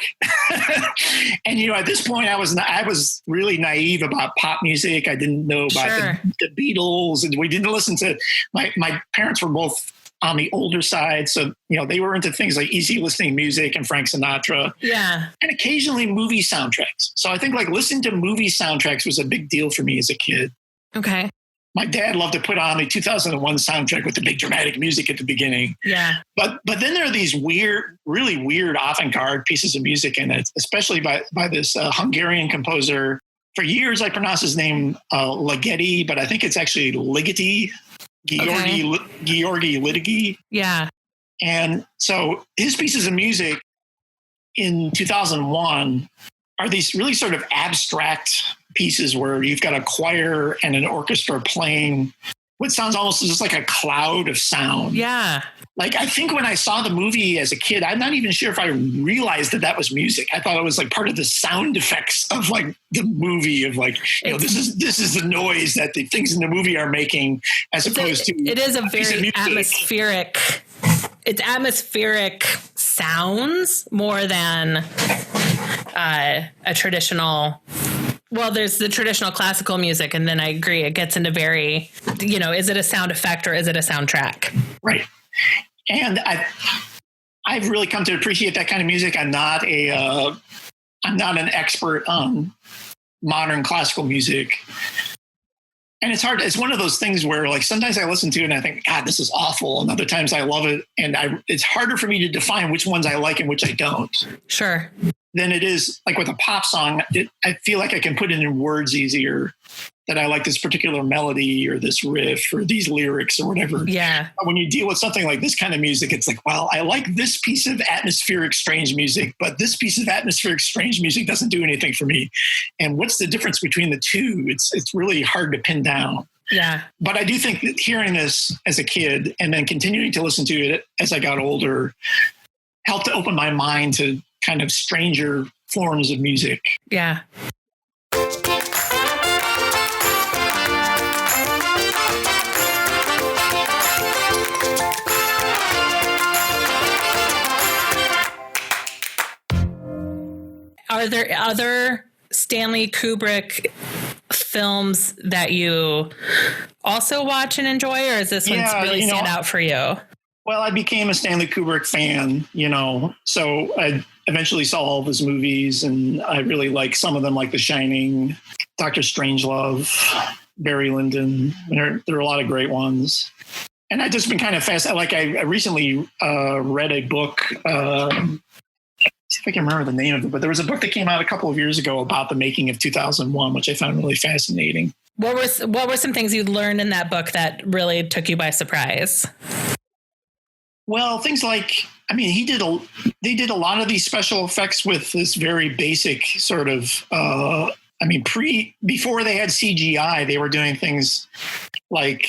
And, at this point I was really naive about pop music. I didn't know about the Beatles, and we didn't listen to, my parents were both on the older side. So, they were into things like easy listening music and Frank Sinatra. Yeah. And occasionally movie soundtracks. So I think like listening to movie soundtracks was a big deal for me as a kid. Okay. My dad loved to put on the 2001 soundtrack with the big dramatic music at the beginning. Yeah. But then there are these really weird avant-garde pieces of music in it, especially by this Hungarian composer. For years, I pronounced his name Ligeti, but I think it's actually Ligeti. Georgi Ligeti. Yeah. And so his pieces of music in 2001 are these really sort of abstract pieces where you've got a choir and an orchestra playing what sounds almost just like a cloud of sound. Yeah. Like, I think when I saw the movie as a kid, I'm not even sure if I realized that was music. I thought it was like part of the sound effects of like the movie of like, this is the noise that the things in the movie are making as opposed to. It is a very atmospheric. It's atmospheric sounds more than a traditional. Well, there's the traditional classical music, and then I agree, it gets into very, is it a sound effect or is it a soundtrack? Right. And I've really come to appreciate that kind of music. I'm not an expert on modern classical music. And it's hard. It's one of those things where like sometimes I listen to it and I think, God, this is awful. And other times I love it. And it's harder for me to define which ones I like and which I don't. Sure. Than it is like with a pop song. I feel like I can put it in words easier that I like this particular melody or this riff or these lyrics or whatever. Yeah. But when you deal with something like this kind of music, it's like, well, I like this piece of atmospheric strange music, but this piece of atmospheric strange music doesn't do anything for me. And what's the difference between the two? It's really hard to pin down. Yeah. But I do think that hearing this as a kid and then continuing to listen to it as I got older helped to open my mind to kind of stranger forms of music. Yeah. Are there other Stanley Kubrick films that you also watch and enjoy, or is this one really stand out for you? Well, I became a Stanley Kubrick fan, so I eventually saw all of his movies, and I really like some of them, like The Shining, Dr. Strangelove, Barry Lyndon. There are a lot of great ones. And I've just been kind of fascinated. Like I recently read a book, see if I can remember the name of it, but there was a book that came out a couple of years ago about the making of 2001, which I found really fascinating. What were some things you learned in that book that really took you by surprise? Well, things like, they did a lot of these special effects with this very basic sort of, before they had CGI, they were doing things like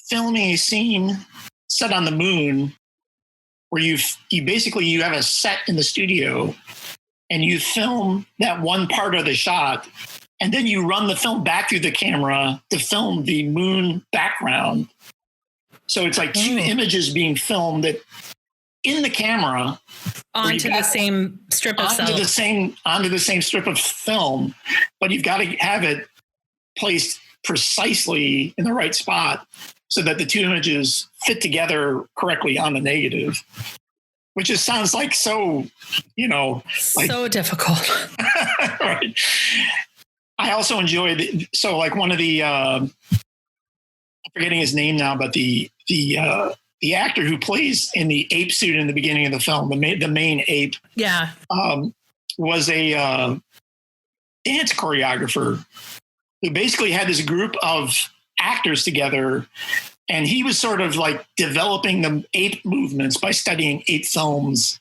filming a scene set on the moon where you have a set in the studio and you film that one part of the shot, and then you run the film back through the camera to film the moon background. So it's like two images being filmed that in the camera onto the same strip of onto the same strip of film, but you've got to have it placed precisely in the right spot so that the two images fit together correctly on the negative, which just sounds like so, so difficult. Right. I also enjoyed, one of the, I'm forgetting his name now, but the actor who plays in the ape suit in the beginning of the film, the main ape, was a dance choreographer who basically had this group of actors together, and he was sort of like developing the ape movements by studying ape films.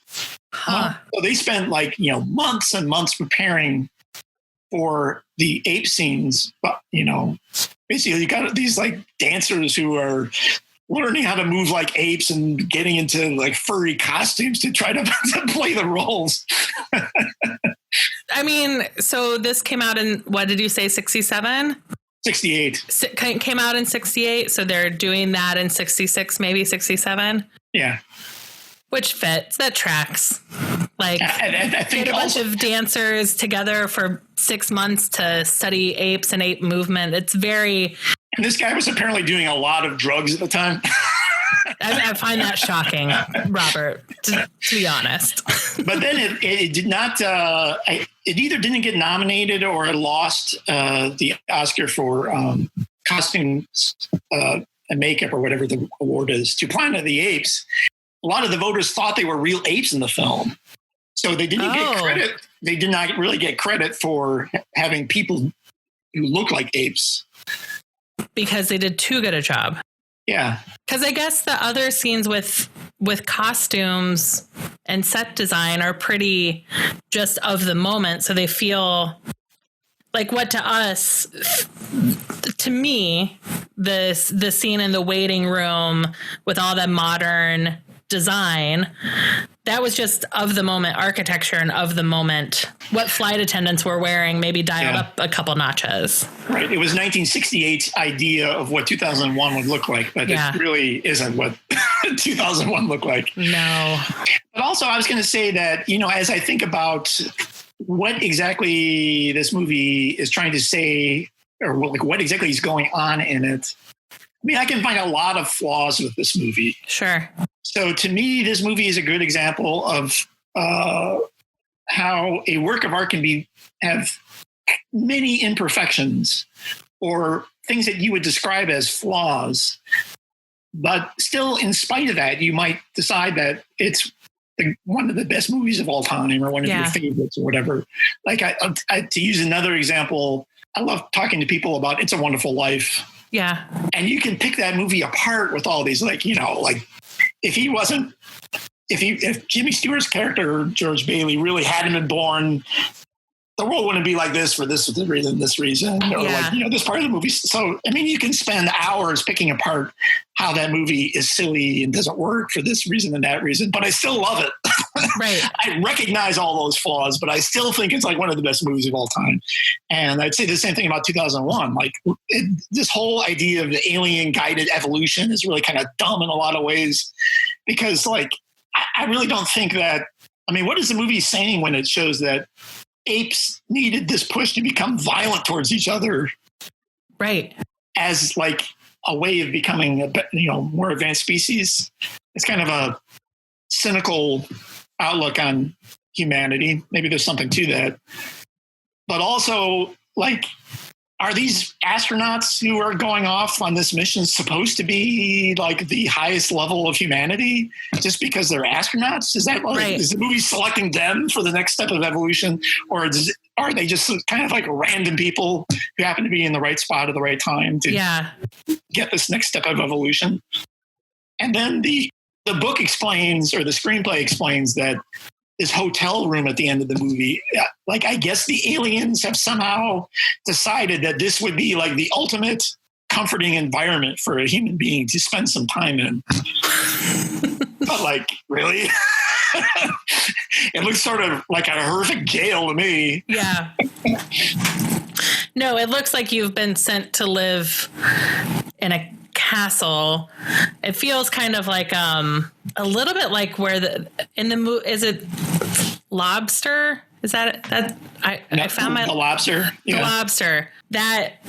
So they spent months and months preparing for the ape scenes, but basically you got these like dancers who are learning how to move like apes and getting into like furry costumes to try to play the roles. I mean, so this came out in, what did you say, 67? 68. Came out in 68, so they're doing that in 66, maybe 67? Yeah. Which fits, that tracks. Like, I think get a bunch of dancers together for 6 months to study apes and ape movement. It's very... And this guy was apparently doing a lot of drugs at the time. I find that shocking, Robert, to be honest. But then it did not, it either didn't get nominated or it lost the Oscar for costumes and makeup or whatever the award is to Planet of the Apes. A lot of the voters thought they were real apes in the film. So they didn't get credit. They did not really get credit for having people who look like apes. Because they did too good a job. Yeah. Because I guess the other scenes with costumes and set design are pretty just of the moment. So they feel like what to us, to me, the scene in the waiting room with all the modern design, that was just of the moment architecture and of the moment what flight attendants were wearing, maybe dialed up a couple notches. Right. It was 1968's idea of what 2001 would look like, but it really isn't what 2001 looked like. No. But also I was going to say that, as I think about what exactly this movie is trying to say, or what exactly is going on in it, I mean, I can find a lot of flaws with this movie. Sure. So to me, this movie is a good example of how a work of art can have many imperfections or things that you would describe as flaws. But still, in spite of that, you might decide that it's one of the best movies of all time or one of your favorites or whatever. Like to use another example, I love talking to people about It's a Wonderful Life. Yeah. And you can pick that movie apart with all these, if Jimmy Stewart's character, George Bailey, really hadn't been born, the world wouldn't be like this for this reason, or this part of the movie. So, I mean, you can spend hours picking apart how that movie is silly and doesn't work for this reason and that reason, but I still love it. Right. I recognize all those flaws, but I still think it's like one of the best movies of all time. And I'd say the same thing about 2001. This whole idea of the alien guided evolution is really kind of dumb in a lot of ways because I really don't think that, what is the movie saying when it shows that apes needed this push to become violent towards each other? Right. As a way of becoming a more advanced species. It's kind of a cynical outlook on humanity. Maybe there's something to that. But also, are these astronauts who are going off on this mission supposed to be the highest level of humanity just because they're astronauts? Is that is the movie selecting them for the next step of evolution, or are they just kind of random people who happen to be in the right spot at the right time to get this next step of evolution? And then the book explains, or the screenplay explains, that this hotel room at the end of the movie, I guess the aliens have somehow decided that this would be the ultimate comforting environment for a human being to spend some time in. But really? It looks sort of like a horrific jail to me. Yeah. No, it looks like you've been sent to live in a castle. It feels kind of like a little bit like where is it Lobster? Is that I found the Lobster? Yeah. The Lobster. That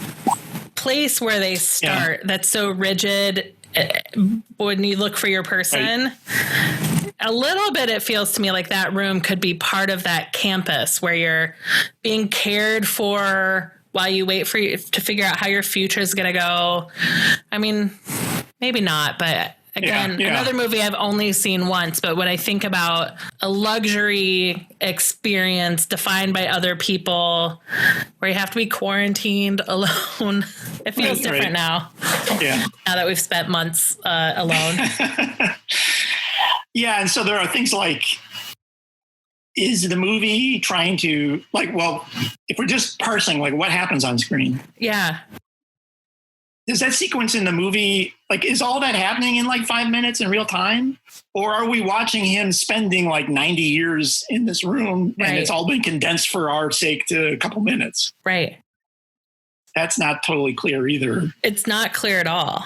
place where they start, that's so rigid when you look for your person. Right. A little bit, it feels to me like that room could be part of that campus where you're being cared for while you wait for you to figure out how your future is going to go. I mean, maybe not, but again, another movie I've only seen once. But when I think about a luxury experience defined by other people where you have to be quarantined alone, it feels different now. Yeah. Now that we've spent months alone. Yeah. And so there are things like, is the movie trying to if we're just parsing, what happens on screen? Yeah. Is that sequence in the movie, is all that happening in 5 minutes in real time? Or are we watching him spending 90 years in this room and it's all been condensed for our sake to a couple minutes? Right. That's not totally clear either. It's not clear at all.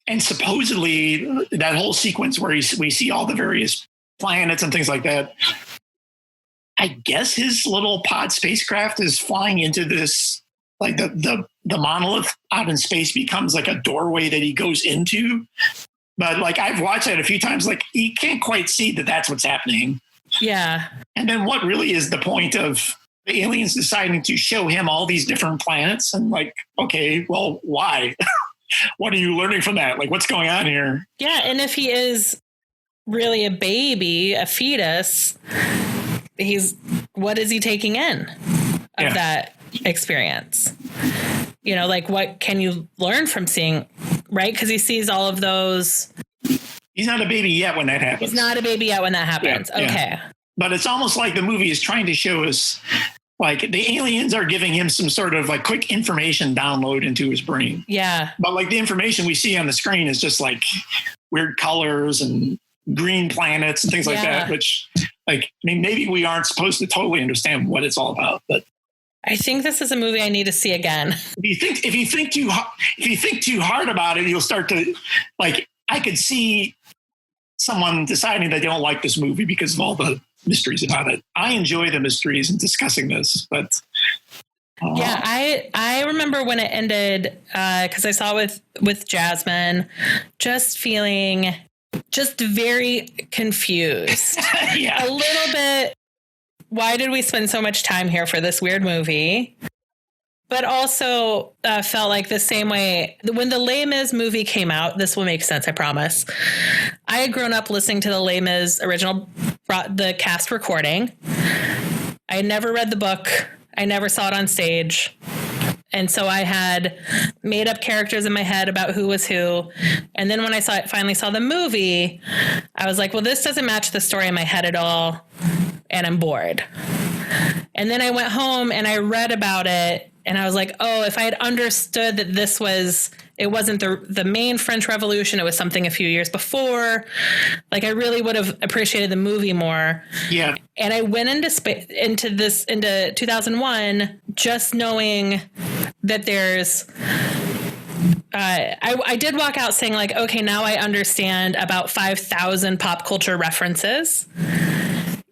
And supposedly that whole sequence where we see all the various planets and things like that, I guess his little pod spacecraft is flying into this, the monolith out in space becomes a doorway that he goes into. But I've watched that a few times, you can't quite see that that's what's happening. Yeah. And then what really is the point of the aliens deciding to show him all these different planets? And okay, well, why? What are you learning from that? What's going on here? Yeah. And if he is really a baby, a fetus, what is he taking in of that experience? What can you learn from seeing, right? Because he sees all of those. He's not a baby yet when that happens. He's not a baby yet when that happens. Yeah, okay. Yeah. But it's almost like the movie is trying to show us, the aliens are giving him some sort of quick information download into his brain. Yeah. But the information we see on the screen is just weird colors and green planets and things like that, which maybe we aren't supposed to totally understand what it's all about, but I think this is a movie I need to see again. If you think too hard about it, you'll start to I could see someone deciding they don't like this movie because of all the mysteries about it. I enjoy the mysteries and discussing this, but yeah, I remember when it ended because I saw with Jasmine, just feeling just very confused. Yeah. A little bit. Why did we spend so much time here for this weird movie? But also felt like the same way when the Les Mis movie came out. This will make sense, I promise. I had grown up listening to the Les Mis original, the cast recording. I had never read the book. I never saw it on stage. And so I had made up characters in my head about who was who. And then when I finally saw the movie, I was like, well, this doesn't match the story in my head at all. And I'm bored. And then I went home and I read about it. And I was like, oh, if I had understood that it wasn't the main French Revolution, it was something a few years before, I really would have appreciated the movie more. Yeah. And I went into 2001 just knowing that there's I did walk out saying okay, now I understand about 5,000 pop culture references.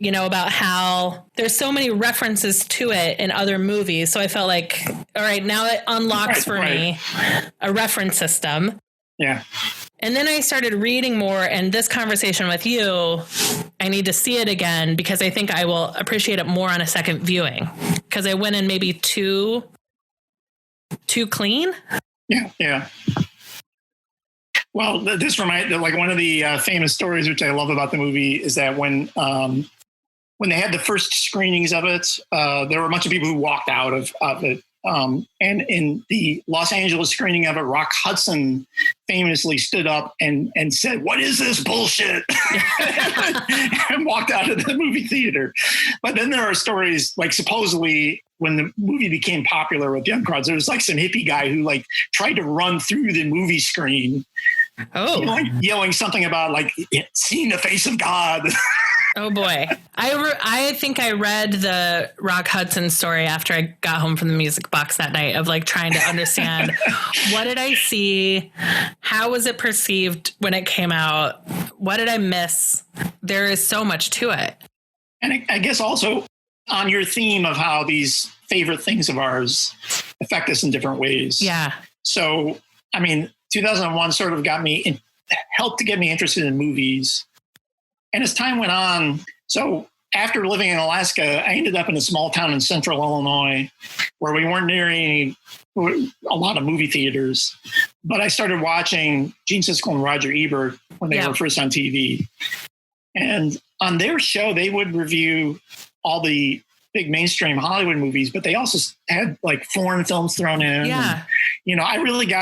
About how there's so many references to it in other movies. So I felt all right, now it unlocks for me a reference system. Yeah. And then I started reading more, and this conversation with you, I need to see it again because I think I will appreciate it more on a second viewing because I went in maybe too clean. Yeah. Yeah. Well, this reminds one of the famous stories, which I love about the movie, is that when they had the first screenings of it, there were a bunch of people who walked out of it. And in the Los Angeles screening of it, Rock Hudson famously stood up and said, "What is this bullshit?" and walked out of the movie theater. But then there are stories supposedly when the movie became popular with young crowds, there was some hippie guy who tried to run through the movie screen. Oh, yelling something about seeing the face of God. Oh boy. I think I read the Rock Hudson story after I got home from the music box that night of trying to understand what did I see? How was it perceived when it came out? What did I miss? There is so much to it. And I guess also on your theme of how these favorite things of ours affect us in different ways. Yeah. So, I mean, 2001 sort of helped to get me interested in movies. And as time went on, so after living in Alaska, I ended up in a small town in central Illinois where we weren't near a lot of movie theaters. But I started watching Gene Siskel and Roger Ebert when they were first on TV. And on their show, they would review all the big mainstream Hollywood movies, but they also had like foreign films thrown in. Yeah. And, I really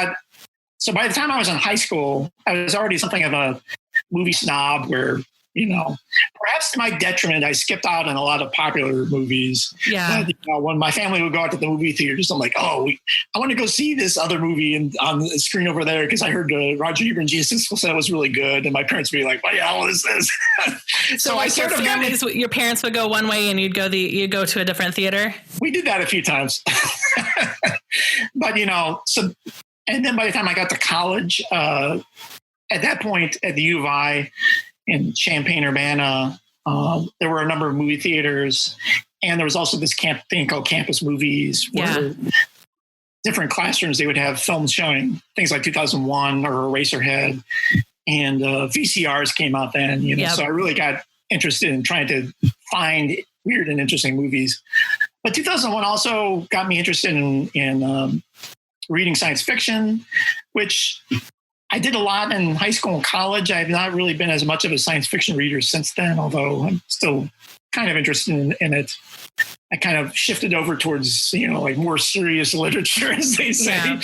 so by the time I was in high school, I was already something of a movie snob where, perhaps to my detriment, I skipped out on a lot of popular movies. Yeah. But, when my family would go out to the movie theaters, I'm like, I want to go see this other movie on the screen over there because I heard Roger Ebert and Gene Siskel said it was really good. And my parents would be like, what the hell is this? So I sort of your parents would go one way and you'd go to a different theater? We did that a few times. But, and then by the time I got to college, at that point at the U of I, in Champaign-Urbana, there were a number of movie theaters, and there was also this thing called campus movies, where different classrooms, they would have films showing things like 2001 or Eraserhead, and VCRs came out then. So I really got interested in trying to find weird and interesting movies. But 2001 also got me interested in reading science fiction, which I did a lot in high school and college. I've not really been as much of a science fiction reader since then, although I'm still kind of interested in it. I kind of shifted over towards, like more serious literature, as they say. Yeah.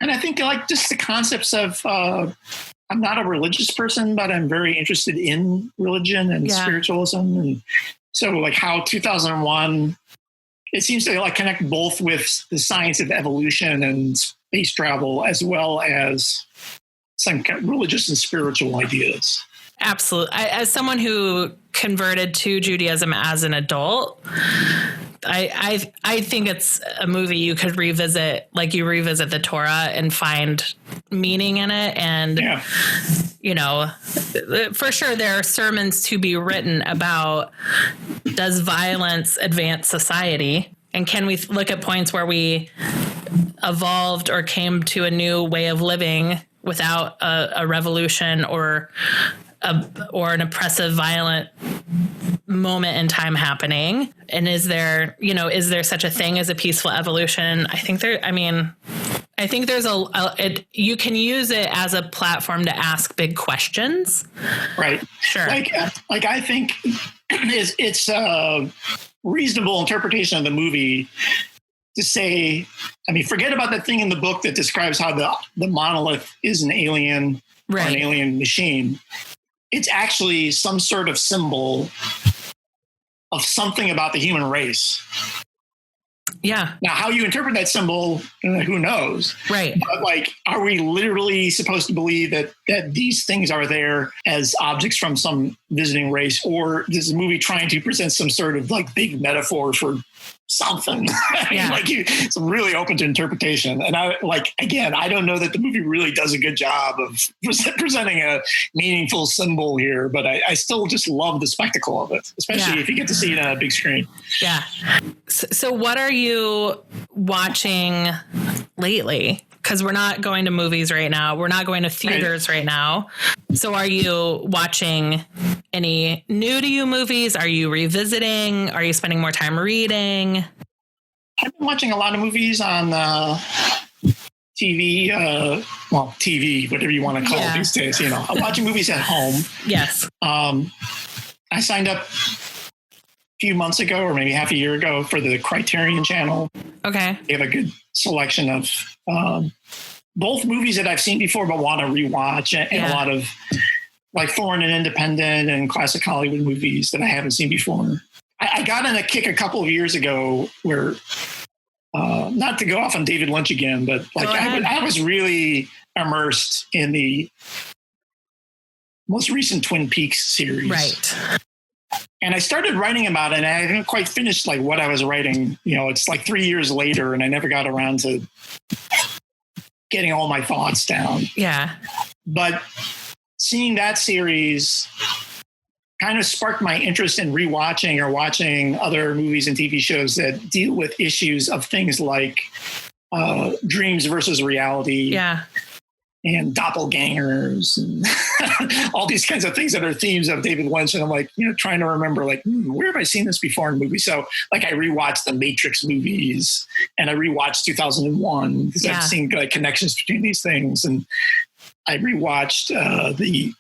And I think like just the concepts of, I'm not a religious person, but I'm very interested in religion and spiritualism. And so like how 2001, it seems to like connect both with the science of evolution and space travel, as well as some religious and spiritual ideas. Absolutely. As someone who converted to Judaism as an adult, I think it's a movie you could revisit, like you revisit the Torah and find meaning in it. And, for sure there are sermons to be written about, does violence advance society? And can we look at points where we evolved or came to a new way of living without a revolution or an oppressive, violent moment in time happening? And is there such a thing as a peaceful evolution? I think there's you can use it as a platform to ask big questions. Right. Sure. Like I think it's a reasonable interpretation of the movie to say, forget about that thing in the book that describes how the monolith is an alien or an alien machine. It's actually some sort of symbol of something about the human race. Yeah. Now, how you interpret that symbol, who knows? Right. But are we literally supposed to believe that these things are there as objects from some visiting race, or is the movie trying to present some sort of big metaphor for something? Yeah. It's really open to interpretation. And I don't know that the movie really does a good job of presenting a meaningful symbol here, but I still just love the spectacle of it, especially if you get to see it on a big screen. Yeah. So what are you watching lately? Because we're not going to movies right now. We're not going to theaters right now. So are you watching any new to you movies? Are you revisiting? Are you spending more time reading? I've been watching a lot of movies on TV, TV, whatever you want to call it these days. I'm watching movies at home. Yes. I signed up a few months ago, or maybe half a year ago, for the Criterion channel. Okay. They have a good selection of both movies that I've seen before but want to rewatch, and a lot of foreign and independent and classic Hollywood movies that I haven't seen before. I got on a kick a couple of years ago where, not to go off on David Lynch again, but I was really immersed in the most recent Twin Peaks series. Right. And I started writing about it, and I haven't quite finished what I was writing. It's 3 years later, and I never got around to getting all my thoughts down. Yeah. But seeing that series kind of sparked my interest in rewatching or watching other movies and TV shows that deal with issues of things like dreams versus reality. Yeah. And doppelgangers and all these kinds of things that are themes of David Lynch. And I'm like, trying to remember, like, where have I seen this before in movies? So like I rewatched the Matrix movies and I rewatched 2001 because I've seen like connections between these things. And I rewatched the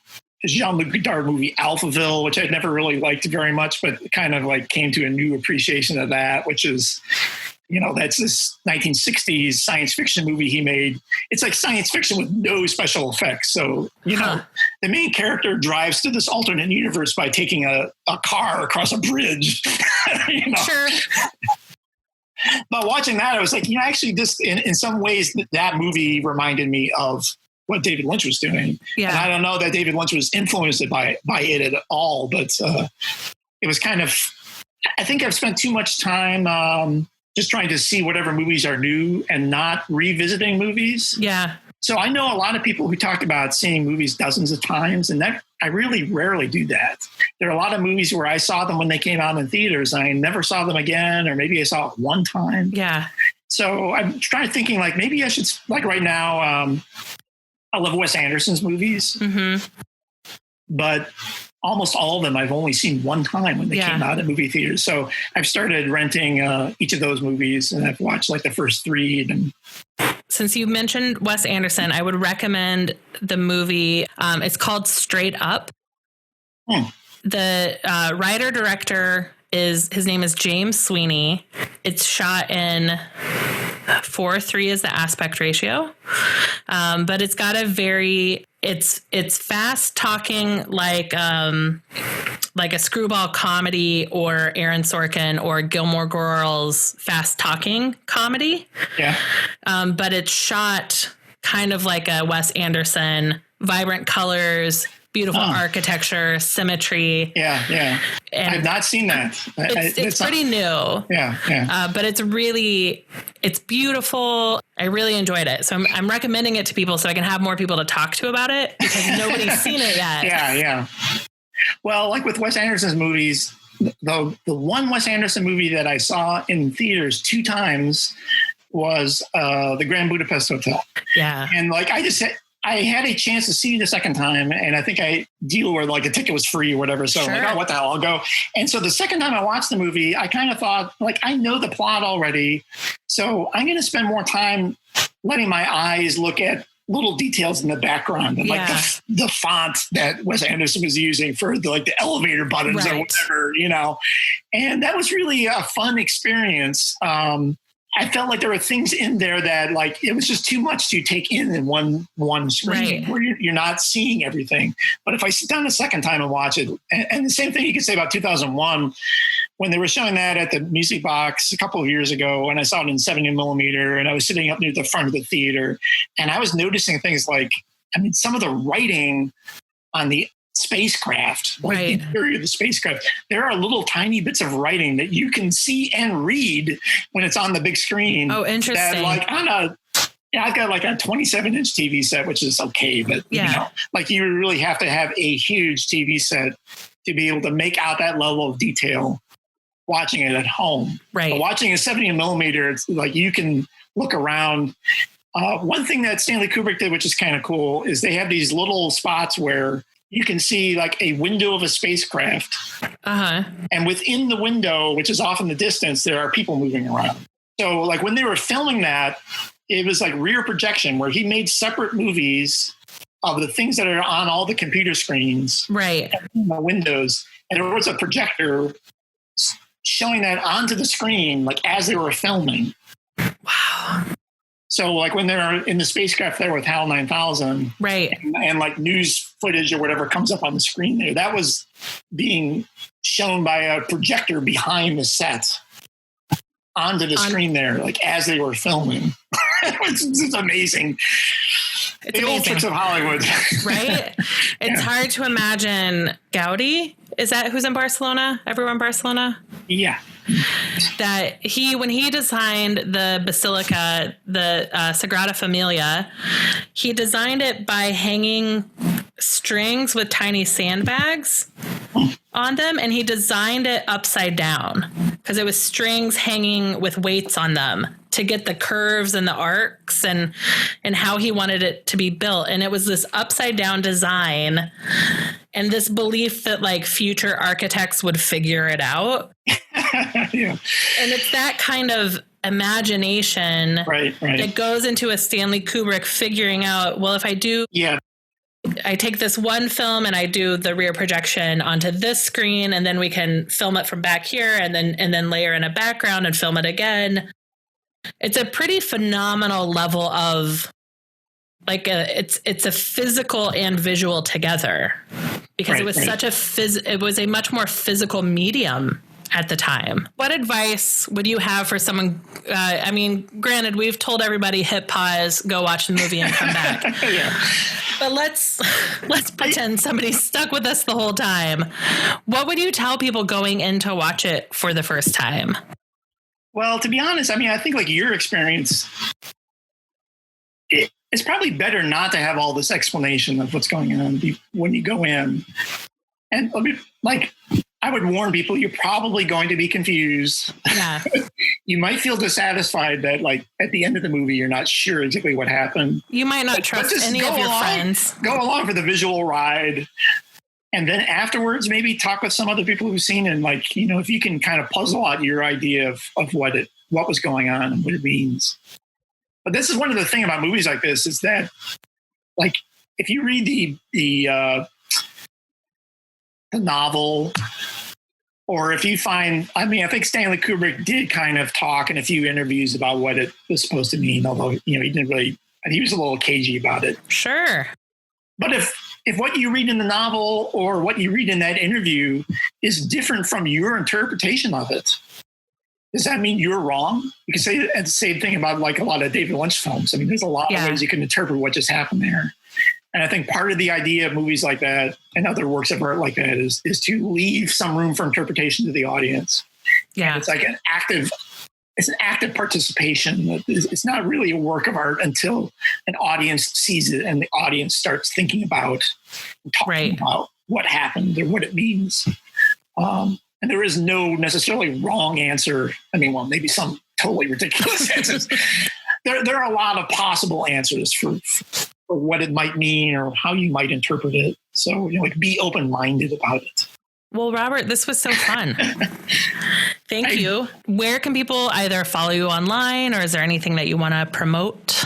Jean-Luc Godard movie Alphaville, which I'd never really liked very much, but kind of like came to a new appreciation of that, which is, that's this 1960s science fiction movie he made. It's like science fiction with no special effects. So, the main character drives to this alternate universe by taking a car across a bridge. Sure. But watching that, I was like, actually this, in some ways that movie reminded me of what David Lynch was doing. Yeah. And I don't know that David Lynch was influenced by it at all, but it was kind of, I think I've spent too much time just trying to see whatever movies are new and not revisiting movies. Yeah. So I know a lot of people who talk about seeing movies dozens of times, and that I really rarely do that. There are a lot of movies where I saw them when they came out in theaters and I never saw them again, or maybe I saw it one time. Yeah. So I'm trying to thinking like maybe I should, like right now, I love Wes Anderson's movies, but almost all of them I've only seen one time when they came out in movie theaters. So I've started renting each of those movies, and I've watched like the first three. And since you mentioned Wes Anderson, I would recommend the movie. It's called Straight Up. The writer-director his name is James Sweeney. It's shot in 4:3 is the aspect ratio. But it's got a it's fast talking like a screwball comedy or Aaron Sorkin or Gilmore Girls fast talking comedy. Yeah. But it's shot kind of like a Wes Anderson, vibrant colors, beautiful architecture, symmetry. Yeah. And I've not seen that. It's pretty new. Yeah. But it's beautiful. I really enjoyed it. So I'm recommending it to people so I can have more people to talk to about it because nobody's seen it yet. Yeah. Well, like with Wes Anderson's movies, the one Wes Anderson movie that I saw in theaters 2 times was the Grand Budapest Hotel. Yeah. And like I had a chance to see it the second time, and I think I deal where like the ticket was free or whatever. So I'm like, oh, what the hell, I'll go. And so the second time I watched the movie, I kind of thought like, I know the plot already. So I'm going to spend more time letting my eyes look at little details in the background and like the font that Wes Anderson was using for the elevator buttons or whatever, and that was really a fun experience. I felt like there were things in there that like, it was just too much to take in one screen where you're not seeing everything. But if I sit down a second time and watch it, and the same thing you could say about 2001, when they were showing that at the Music Box a couple of years ago, and I saw it in 70 millimeter, and I was sitting up near the front of the theater, and I was noticing things like, some of the writing on the spacecraft, like the interior of the spacecraft, there are little tiny bits of writing that you can see and read when it's on the big screen. Oh, interesting. That I've got like a 27-inch TV set, which is okay, but you really have to have a huge TV set to be able to make out that level of detail watching it at home. Right. But watching a 70 millimeter, it's like you can look around. One thing that Stanley Kubrick did, which is kind of cool, is they have these little spots where you can see like a window of a spacecraft. And within the window, which is off in the distance, there are people moving around. So like when they were filming that, it was like rear projection where he made separate movies of the things that are on all the computer screens. Right. And the windows. And there was a projector showing that onto the screen, like as they were filming. Wow. So like when they're in the spacecraft there with HAL 9000, and like news footage or whatever comes up on the screen there, that was being shown by a projector behind the set onto the screen there, like as they were filming. It's amazing. It's the old tricks of Hollywood. Right? It's hard to imagine Gaudi. Is that who's in Barcelona? Everyone in Barcelona? Yeah. That when he designed the Basilica, the Sagrada Familia, he designed it by hanging strings with tiny sandbags on them, and he designed it upside down because it was strings hanging with weights on them to get the curves and the arcs and how he wanted it to be built. And it was this upside down design and this belief that like future architects would figure it out. Yeah. And it's that kind of imagination that goes into a Stanley Kubrick figuring out, well, if I do, I take this one film and I do the rear projection onto this screen, and then we can film it from back here and then layer in a background and film it again. It's a pretty phenomenal level of like it's a physical and visual together because it was such it was a much more physical medium at the time. What advice would you have for someone? I mean, granted, we've told everybody hit pause, go watch the movie and come back. But let's pretend somebody's stuck with us the whole time. What would you tell people going in to watch it for the first time? Well, to be honest, I mean, I think like your experience, it's probably better not to have all this explanation of what's going on when you go in. And like, I would warn people, you're probably going to be confused. Yeah. You might feel dissatisfied that like at the end of the movie, you're not sure exactly what happened. You might not trust any of your friends. Go along for the visual ride. And then afterwards, maybe talk with some other people who've seen it. And like, you know, if you can kind of puzzle out your idea of what was going on and what it means. But this is one of the things about movies like this is that like, if you read the novel, or if you find, I mean, I think Stanley Kubrick did kind of talk in a few interviews about what it was supposed to mean, although, you know, he was a little cagey about it. Sure. But if what you read in the novel or what you read in that interview is different from your interpretation of it, does that mean you're wrong? You can say the same thing about like a lot of David Lynch films. I mean, there's a lot of ways you can interpret what just happened there. And I think part of the idea of movies like that and other works of art like that is to leave some room for interpretation to the audience. Yeah. And it's like an active participation. It's not really a work of art until an audience sees it and the audience starts thinking about and talking about what happened or what it means. And there is no necessarily wrong answer. I mean, well, maybe some totally ridiculous answers. There are a lot of possible answers for what it might mean or how you might interpret it. So, you know, like be open-minded about it. Well, Robert, this was so fun. Thank you. Where can people either follow you online or is there anything that you want to promote?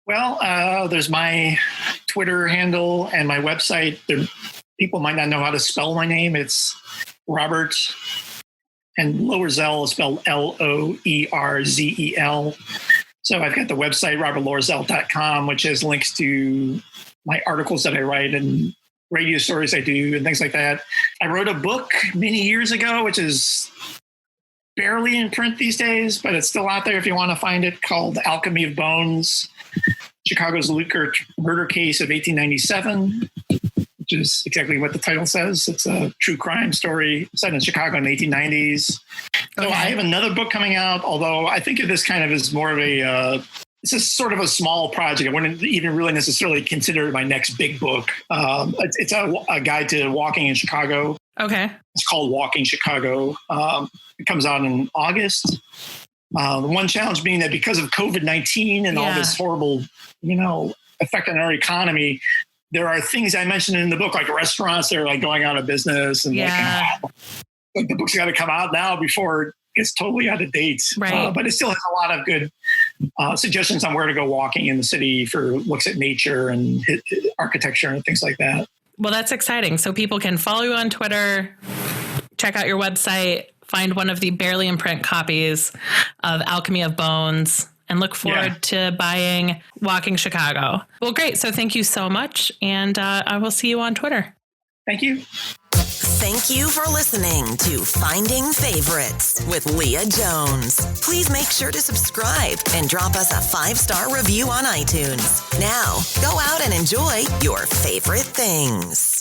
Well, there's my Twitter handle and my website. People might not know how to spell my name. It's Robert, and Loerzel is spelled Loerzel. So I've got the website, robertloerzel.com, which has links to my articles that I write and radio stories I do and things like that. I wrote a book many years ago, which is barely in print these days, but it's still out there if you want to find it, called Alchemy of Bones, Chicago's Lucre Murder Case of 1897, which is exactly what the title says. It's a true crime story set in Chicago in the 1890s. So I have another book coming out, although I think of this kind of as more of it's a sort of a small project. I wouldn't even really necessarily consider it my next big book. It's a guide to walking in Chicago. Okay. It's called Walking Chicago. It comes out in August. The one challenge being that because of COVID-19 and all this horrible, effect on our economy, there are things I mentioned in the book, like restaurants that are like going out of business, and like the book's got to come out now before it gets totally out of date. Right. But it still has a lot of good suggestions on where to go walking in the city for looks at nature and architecture and things like that. Well, that's exciting. So people can follow you on Twitter, check out your website, find one of the barely in print copies of Alchemy of Bones, and look forward to buying Walking Chicago. Well, great. So thank you so much. And I will see you on Twitter. Thank you. Thank you for listening to Finding Favorites with Leah Jones. Please make sure to subscribe and drop us a 5-star review on iTunes. Now, go out and enjoy your favorite things.